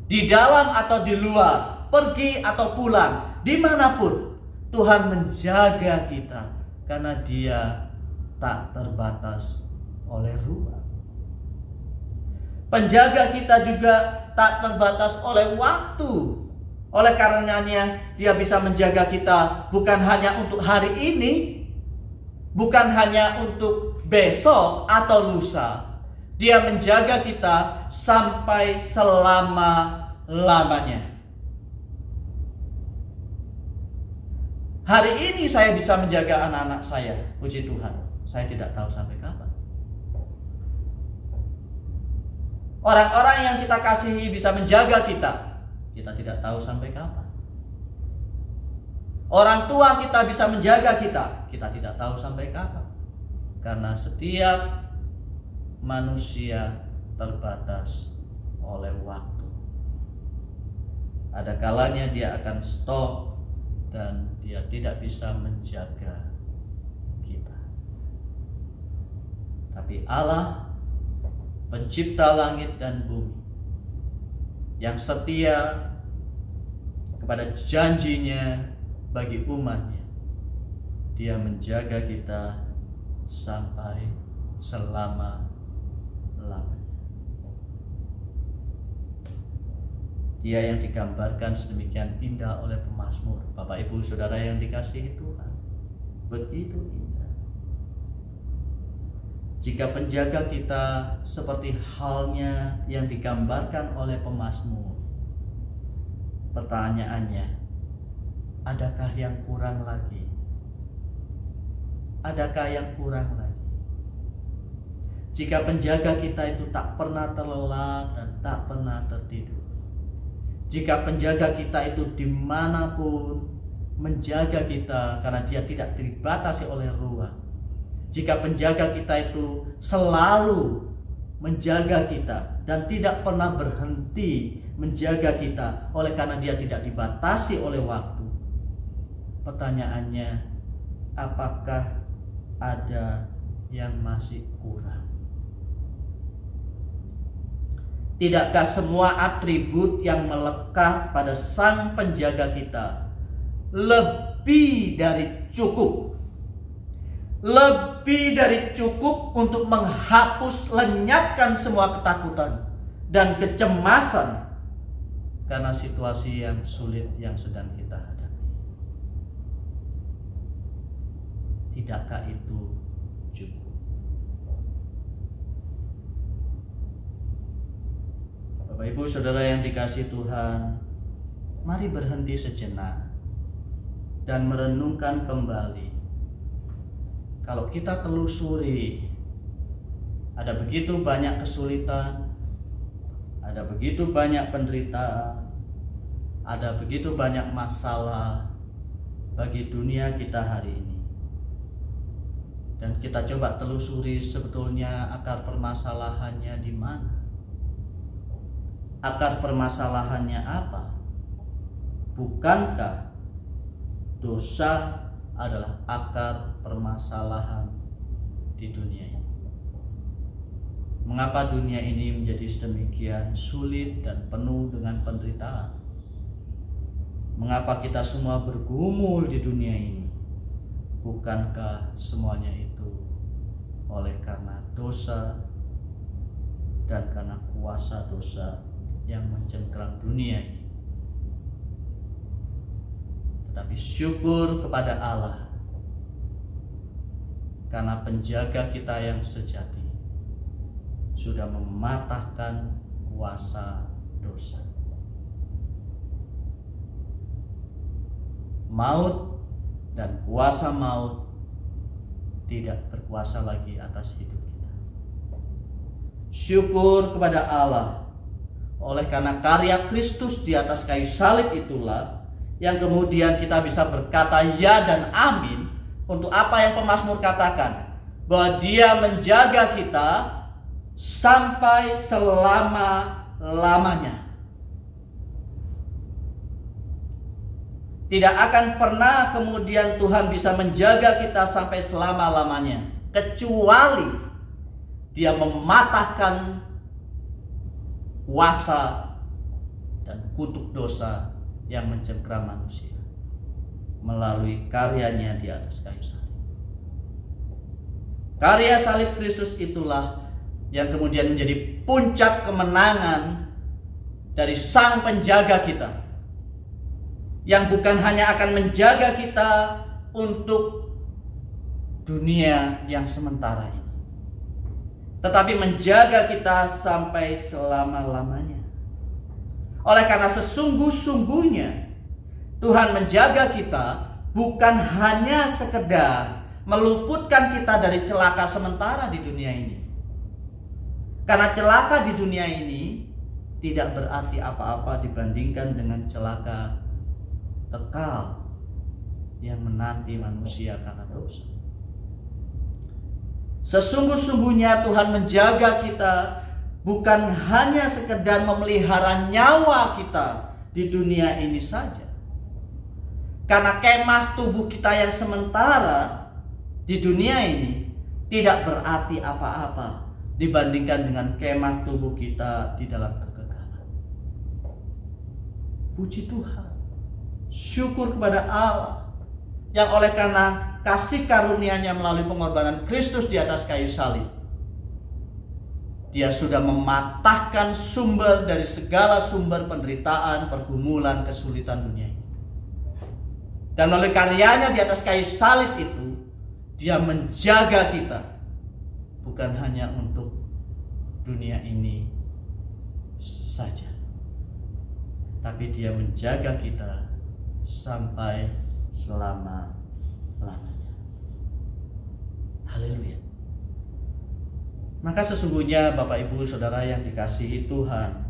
di dalam atau di luar, pergi atau pulang, dimanapun Tuhan menjaga kita, karena Dia tak terbatas oleh ruang. Penjaga kita juga tak terbatas oleh waktu. Oleh karenanya Dia bisa menjaga kita bukan hanya untuk hari ini, bukan hanya untuk besok atau lusa. Dia menjaga kita sampai selama-lamanya. Hari ini saya bisa menjaga anak-anak saya, puji Tuhan. Saya tidak tahu sampai kapan. Orang-orang yang kita kasihi bisa menjaga kita, kita tidak tahu sampai kapan. Orang tua kita bisa menjaga kita, kita tidak tahu sampai kapan. Karena setiap manusia terbatas oleh waktu. Ada kalanya dia akan stop dan dia tidak bisa menjaga kita. Tapi Allah, pencipta langit dan bumi, yang setia kepada janjinya bagi umatnya, Dia menjaga kita sampai selama-lamanya. Dia yang digambarkan sedemikian indah oleh pemazmur. Bapak Ibu Saudara yang dikasihi Tuhan, begitu indah. Jika penjaga kita seperti halnya yang digambarkan oleh pemazmur, pertanyaannya, adakah yang kurang lagi? Adakah yang kurang lagi? Jika penjaga kita itu tak pernah terlelap dan tak pernah tertidur, jika penjaga kita itu dimanapun menjaga kita karena Dia tidak dibatasi oleh ruang, jika penjaga kita itu selalu menjaga kita dan tidak pernah berhenti menjaga kita oleh karena dia tidak dibatasi oleh waktu. Pertanyaannya, apakah ada yang masih kurang? Tidakkah semua atribut yang melekat pada sang penjaga kita lebih dari cukup? Lebih dari cukup untuk menghapus, lenyapkan semua ketakutan dan kecemasan karena situasi yang sulit yang sedang kita hadapi. Tidakkah itu cukup? Bapak Ibu Saudara yang dikasihi Tuhan, mari berhenti sejenak dan merenungkan kembali. Kalau kita telusuri, ada begitu banyak kesulitan, ada begitu banyak penderitaan, ada begitu banyak masalah bagi dunia kita hari ini. Dan kita coba telusuri sebetulnya akar permasalahannya di mana? Akar permasalahannya apa? Bukankah dosa adalah akar permasalahan di dunia ini? Mengapa dunia ini menjadi sedemikian sulit dan penuh dengan penderitaan? Mengapa kita semua bergumul di dunia ini? Bukankah semuanya itu oleh karena dosa dan karena kuasa dosa yang mencengkram dunia ini? Tetapi syukur kepada Allah karena penjaga kita yang sejati sudah mematahkan kuasa dosa. Maut dan kuasa maut tidak berkuasa lagi atas hidup kita. Syukur kepada Allah oleh karena karya Kristus di atas kayu salib itulah yang kemudian kita bisa berkata ya dan amin untuk apa yang pemazmur katakan, bahwa Dia menjaga kita sampai selama-lamanya. Tidak akan pernah kemudian Tuhan bisa menjaga kita sampai selama-lamanya, kecuali Dia mematahkan kuasa dan kutuk dosa yang mencengkram manusia melalui karyanya di atas kayu salib. Karya salib Kristus itulah yang kemudian menjadi puncak kemenangan dari sang penjaga kita, yang bukan hanya akan menjaga kita untuk dunia yang sementara ini, tetapi menjaga kita sampai selama-lamanya. Oleh karena sesungguh-sungguhnya Tuhan menjaga kita bukan hanya sekedar meluputkan kita dari celaka sementara di dunia ini. Karena celaka di dunia ini tidak berarti apa-apa dibandingkan dengan celaka kekal yang menanti manusia karena dosa. Sesungguh-sungguhnya Tuhan menjaga kita bukan hanya sekedar memelihara nyawa kita di dunia ini saja. Karena kemah tubuh kita yang sementara di dunia ini tidak berarti apa-apa dibandingkan dengan kemah tubuh kita di dalam kekekalan. Puji Tuhan, syukur kepada Allah yang oleh karena kasih karunia-Nya melalui pengorbanan Kristus di atas kayu salib, Dia sudah mematahkan sumber dari segala sumber penderitaan, pergumulan, kesulitan dunia ini. Dan melalui karyanya di atas kayu salib itu, Dia menjaga kita bukan hanya untuk dunia ini saja, tapi Dia menjaga kita sampai selama-lamanya. Haleluya. Maka sesungguhnya Bapak Ibu Saudara yang dikasihi Tuhan,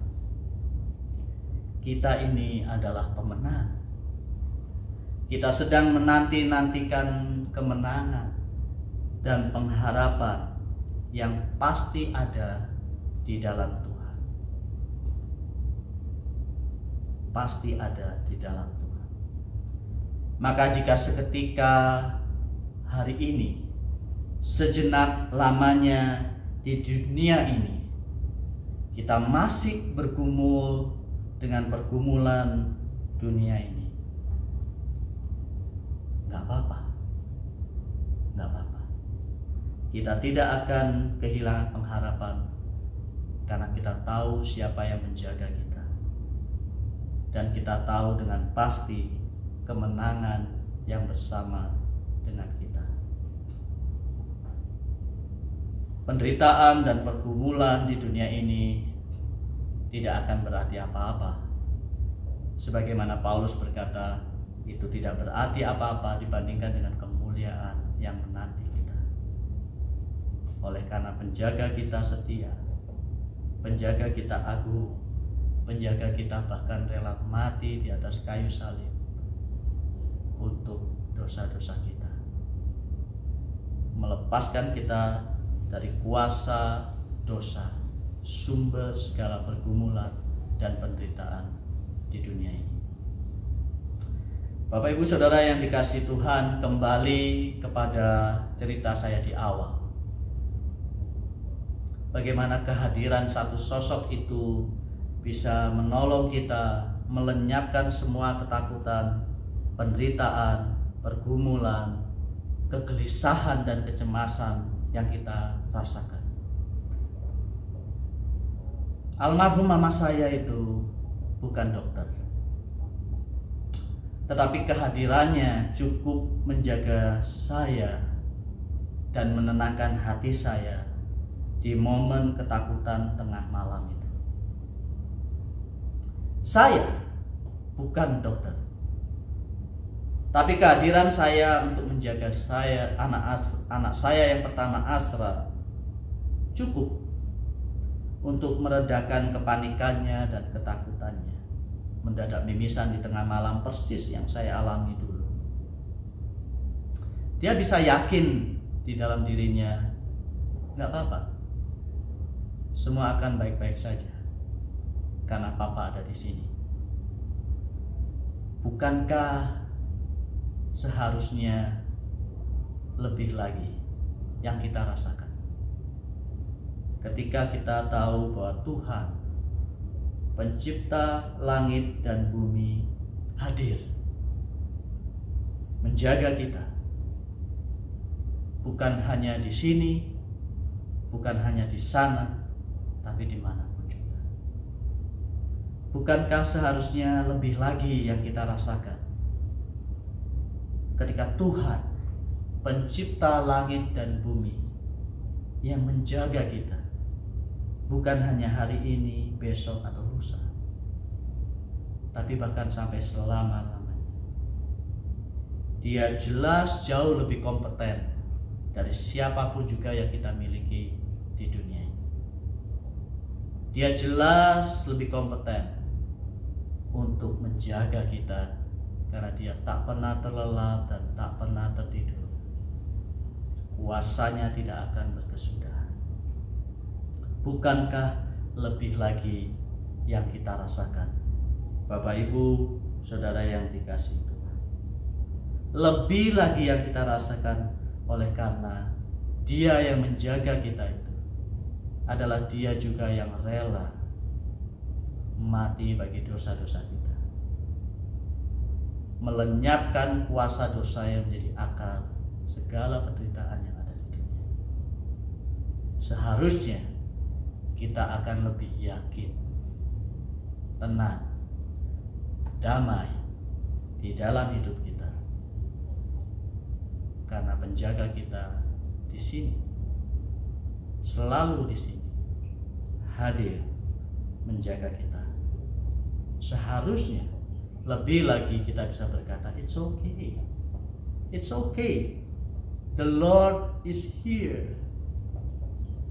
kita ini adalah pemenang. Kita sedang menanti-nantikan kemenangan. dan pengharapan yang pasti ada di dalam Tuhan. Pasti ada di dalam Tuhan. Maka jika seketika hari ini, sejenak lamanya di dunia ini, kita masih bergumul dengan pergumulan dunia ini, gak apa-apa. Gak apa-apa. Kita tidak akan kehilangan pengharapan karena kita tahu siapa yang menjaga kita. Dan kita tahu dengan pasti kemenangan yang bersama dengan kita. Penderitaan dan pergumulan di dunia ini tidak akan berarti apa-apa. Sebagaimana Paulus berkata, itu tidak berarti apa-apa dibandingkan dengan kemuliaan yang menanti kita. Oleh karena penjaga kita setia, penjaga kita agung, penjaga kita bahkan rela mati di atas kayu salib untuk dosa-dosa kita, melepaskan kita dari kuasa dosa, sumber segala pergumulan dan penderitaan di dunia ini. Bapak Ibu Saudara yang dikasihi Tuhan, kembali kepada cerita saya di awal. Bagaimana kehadiran satu sosok itu bisa menolong kita melenyapkan semua ketakutan, penderitaan, pergumulan, kegelisahan dan kecemasan yang kita rasakan. Almarhum mama saya itu bukan dokter, tetapi kehadirannya cukup menjaga saya dan menenangkan hati saya di momen ketakutan tengah malam itu. Saya bukan dokter, tapi kehadiran saya untuk menjaga saya, anak saya yang pertama Asra, cukup untuk meredakan kepanikannya dan ketakutannya. Mendadak mimisan di tengah malam persis yang saya alami dulu. Dia bisa yakin di dalam dirinya, nggak apa-apa, semua akan baik-baik saja karena Papa ada di sini. Bukankah seharusnya lebih lagi yang kita rasakan ketika kita tahu bahwa Tuhan Pencipta langit dan bumi hadir menjaga kita, bukan hanya di sini, bukan hanya di sana, tapi dimanapun juga. Bukankah seharusnya lebih lagi yang kita rasakan ketika Tuhan Pencipta langit dan bumi yang menjaga kita, bukan hanya hari ini, besok, atau lusa, tapi bahkan sampai selama-lamanya. Dia jelas jauh lebih kompeten dari siapapun juga yang kita miliki di dunia ini. Dia jelas lebih kompeten untuk menjaga kita karena dia tak pernah terlelap dan tak pernah tertidur. Kuasanya tidak akan berkesudahan. Bukankah lebih lagi yang kita rasakan, Bapak Ibu Saudara yang dikasihi Tuhan? Lebih lagi yang kita rasakan oleh karena Dia yang menjaga kita itu adalah Dia juga yang rela mati bagi dosa-dosa kita, melenyapkan kuasa dosa yang menjadi akar segala penderitaan yang ada di dunia. Seharusnya kita akan lebih yakin, tenang, damai di dalam hidup kita, karena penjaga kita di sini, selalu di sini, hadir menjaga kita. Seharusnya lebih lagi kita bisa berkata, it's okay, it's okay, the Lord is here,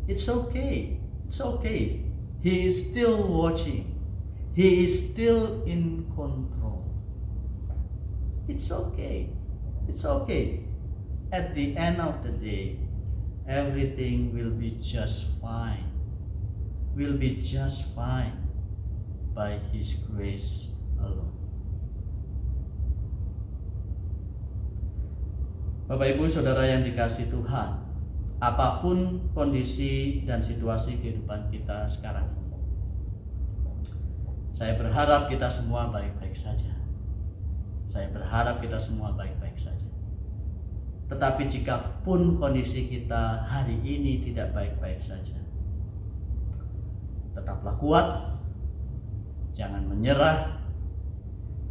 it's okay. It's okay. He is still watching. He is still in control. It's okay. It's okay. At the end of the day, everything will be just fine. Will be just fine by His grace alone. Bapak Ibu Saudara yang dikasihi Tuhan, apapun kondisi dan situasi kehidupan kita sekarang ini, saya berharap kita semua baik-baik saja. Saya berharap kita semua baik-baik saja. Tetapi jika pun kondisi kita hari ini tidak baik-baik saja, tetaplah kuat, jangan menyerah,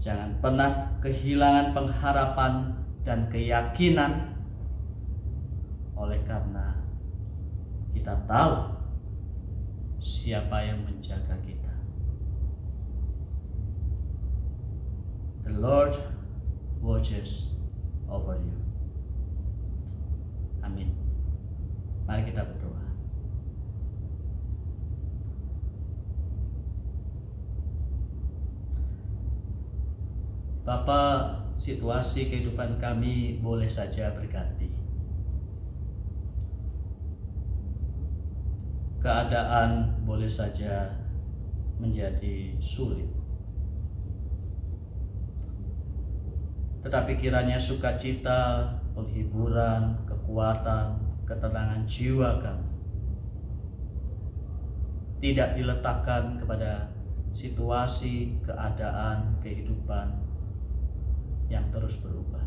jangan pernah kehilangan pengharapan dan keyakinan, oleh karena kita tahu siapa yang menjaga kita. The Lord watches over you. Amin. Mari kita berdoa. Bapa, situasi kehidupan kami boleh saja berganti. Keadaan boleh saja menjadi sulit. Tetapi kiranya sukacita, penghiburan, kekuatan, ketenangan jiwa kami tidak diletakkan kepada situasi, keadaan, kehidupan yang terus berubah,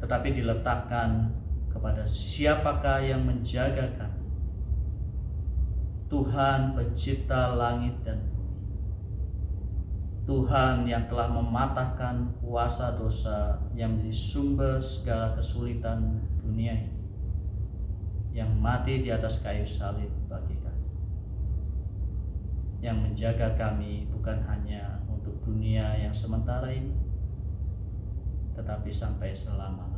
tetapi diletakkan kepada siapakah yang menjaga kami, Tuhan pencipta langit dan bumi, Tuhan yang telah mematahkan kuasa dosa yang menjadi sumber segala kesulitan dunia ini, yang mati di atas kayu salib bagi kami, yang menjaga kami bukan hanya untuk dunia yang sementara ini, tetapi sampai selama-lamanya.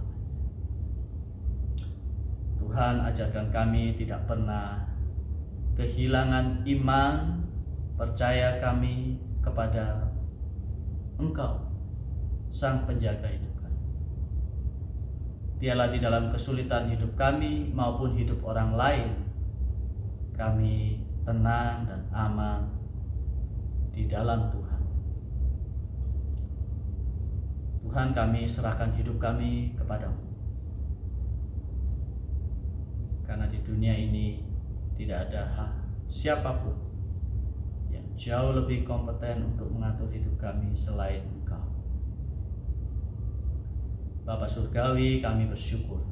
Tuhan, ajarkan kami tidak pernah kehilangan iman, percaya kami kepada Engkau, Sang Penjaga hidup kami. Biarlah di dalam kesulitan hidup kami maupun hidup orang lain, kami tenang dan aman di dalam Tuhan. Tuhan, kami serahkan hidup kami kepadamu. Karena di dunia ini tidak ada siapapun yang jauh lebih kompeten untuk mengatur hidup kami selain Engkau. Bapa Surgawi, kami bersyukur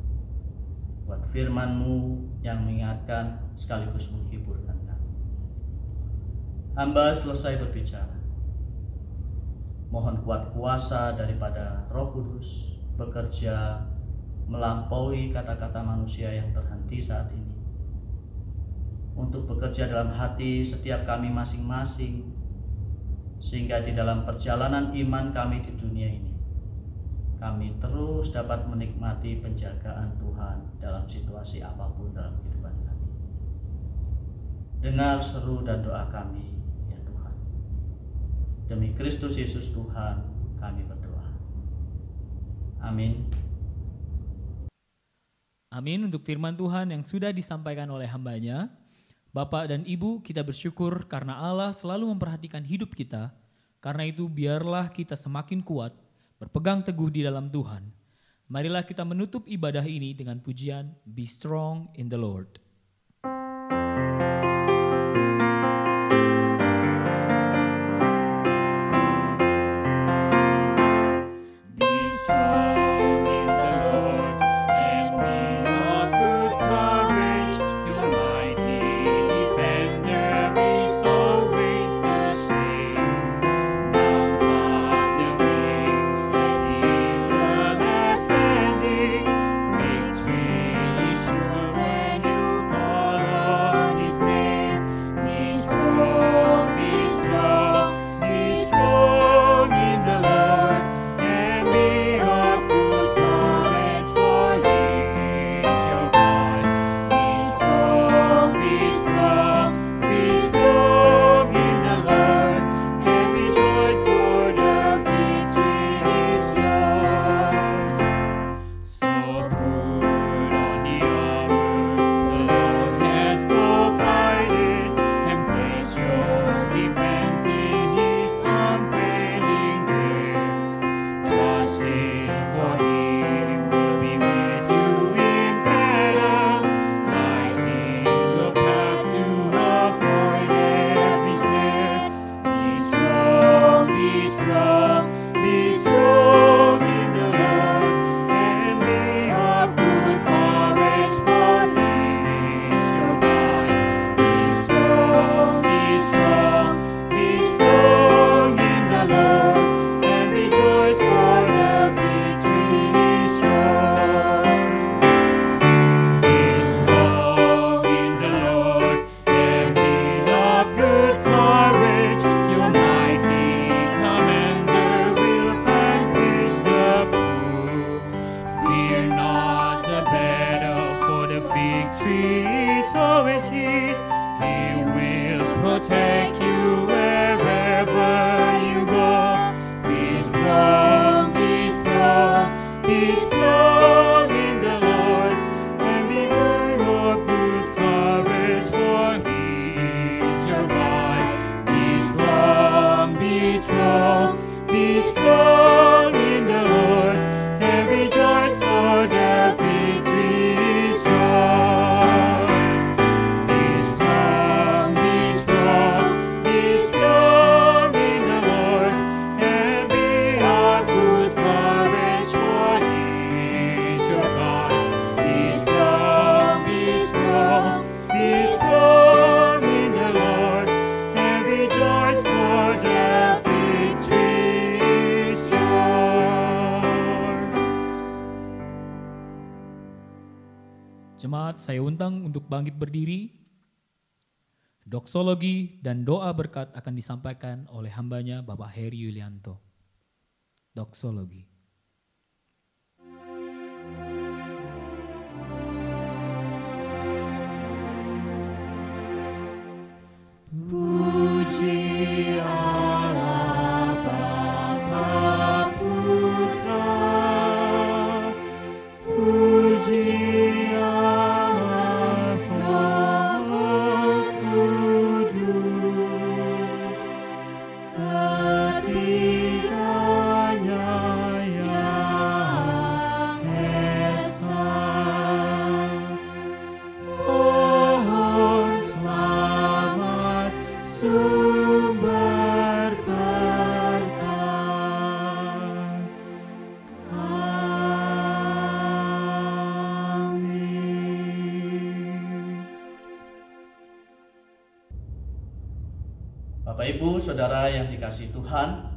buat firman-Mu yang mengingatkan sekaligus menghiburkan kami. Hamba selesai berbicara. Mohon kuat kuasa daripada Roh Kudus bekerja melampaui kata-kata manusia yang terhenti saat ini, untuk bekerja dalam hati setiap kami masing-masing, sehingga di dalam perjalanan iman kami di dunia ini, kami terus dapat menikmati penjagaan Tuhan dalam situasi apapun dalam kehidupan kami. Dengar seru dan doa kami, ya Tuhan. Demi Kristus Yesus Tuhan, kami berdoa. Amin. Amin untuk firman Tuhan yang sudah disampaikan oleh hamba-Nya. Bapak dan Ibu, kita bersyukur karena Allah selalu memperhatikan hidup kita. Karena itu biarlah kita semakin kuat, berpegang teguh di dalam Tuhan. Marilah kita menutup ibadah ini dengan pujian Be Strong in the Lord. Victory is sure when you victory is always his. He will protect you wherever you go. Be strong, be strong, be strong in the Lord, and be of good courage, for He is your God. Be strong, be strong, be strong in the Lord, and rejoice, for the victory is yours. Be strong, be strong, be strong in the Lord, and be of good courage, for He is your God. Be strong, be strong, be strong in the Lord, and rejoice, for the victory is yours. Jemaat, saya undang untuk bangkit berdiri. Doksologi dan doa berkat akan disampaikan oleh hambanya Bapak Heri Yulianto. Doksologi. Puji Allah Bapa Putra, puji Allah Roh Kudus, ketiganya yang esa. Pohon selamat sumber berkat. Amin. Bapak Ibu, Saudara yang dikasihi Tuhan,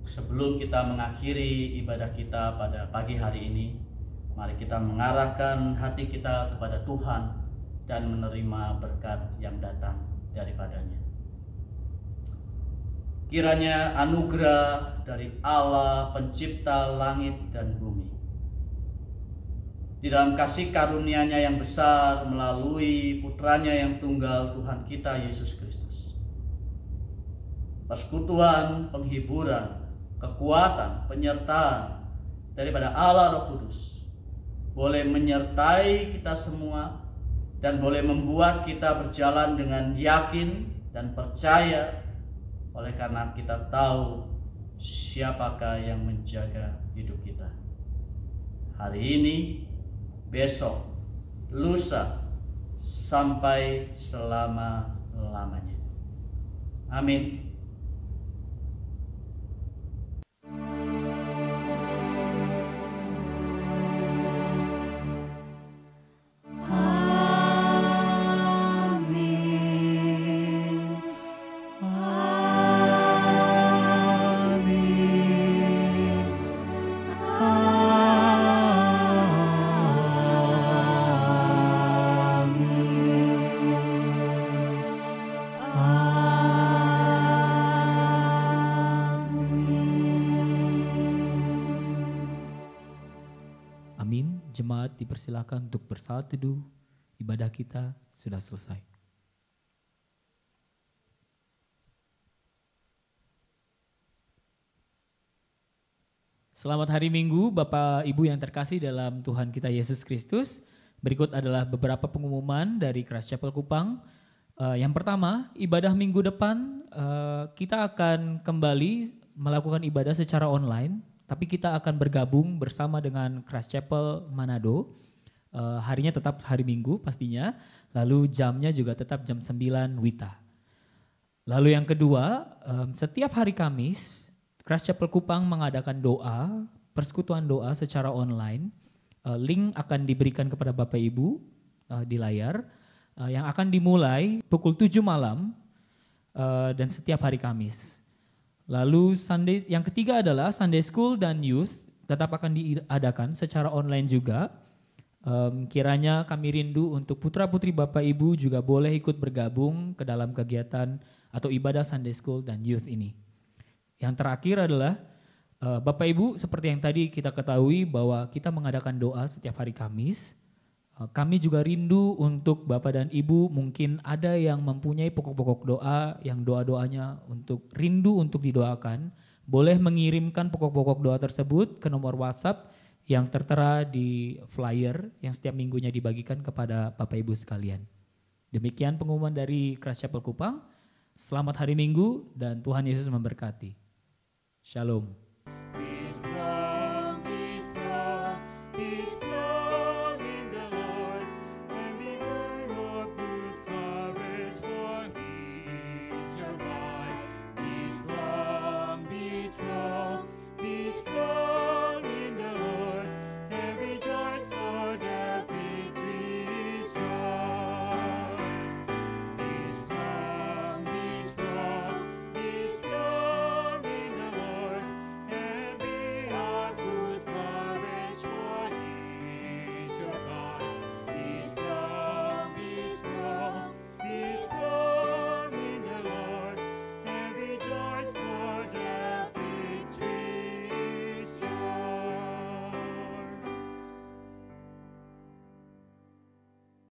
sebelum kita mengakhiri ibadah kita pada pagi hari ini, mari kita mengarahkan hati kita kepada Tuhan dan menerima berkat yang datang daripadanya. Kiranya anugerah dari Allah pencipta langit dan bumi, di dalam kasih karunia-Nya yang besar melalui putranya yang tunggal, Tuhan kita Yesus Kristus, persekutuan, penghiburan, kekuatan, penyertaan daripada Allah Roh Kudus boleh menyertai kita semua dan boleh membuat kita berjalan dengan yakin dan percaya, oleh karena kita tahu siapakah yang menjaga hidup kita hari ini, besok, lusa, sampai selama-lamanya. Amin. Amin. Jemaat dipersilakan untuk bersaat teduh. Ibadah kita sudah selesai. Selamat hari Minggu Bapak Ibu yang terkasih dalam Tuhan kita Yesus Kristus. Berikut adalah beberapa pengumuman dari Christ Chapel Kupang. Yang pertama, ibadah minggu depan kita akan kembali melakukan ibadah secara online, tapi kita akan bergabung bersama dengan Christ Chapel Manado. Harinya tetap hari Minggu pastinya, lalu jamnya juga tetap jam 9 WITA. Lalu yang kedua, setiap hari Kamis, Christ Chapel Kupang mengadakan doa, persekutuan doa secara online. Link akan diberikan kepada Bapak Ibu di layar, yang akan dimulai pukul 7 malam dan setiap hari Kamis. Lalu yang ketiga adalah Sunday School dan Youth tetap akan diadakan secara online juga. Kiranya kami rindu untuk putra-putri Bapak Ibu juga boleh ikut bergabung ke dalam kegiatan atau ibadah Sunday School dan Youth ini. Yang terakhir adalah Bapak Ibu, seperti yang tadi kita ketahui bahwa kita mengadakan doa setiap hari Kamis. Kami juga rindu untuk Bapak dan Ibu, mungkin ada yang mempunyai pokok-pokok doa, yang doa-doanya rindu untuk didoakan. Boleh mengirimkan pokok-pokok doa tersebut ke nomor WhatsApp yang tertera di flyer yang setiap minggunya dibagikan kepada Bapak Ibu sekalian. Demikian pengumuman dari Christ Chapel Kupang. Selamat hari Minggu dan Tuhan Yesus memberkati. Shalom.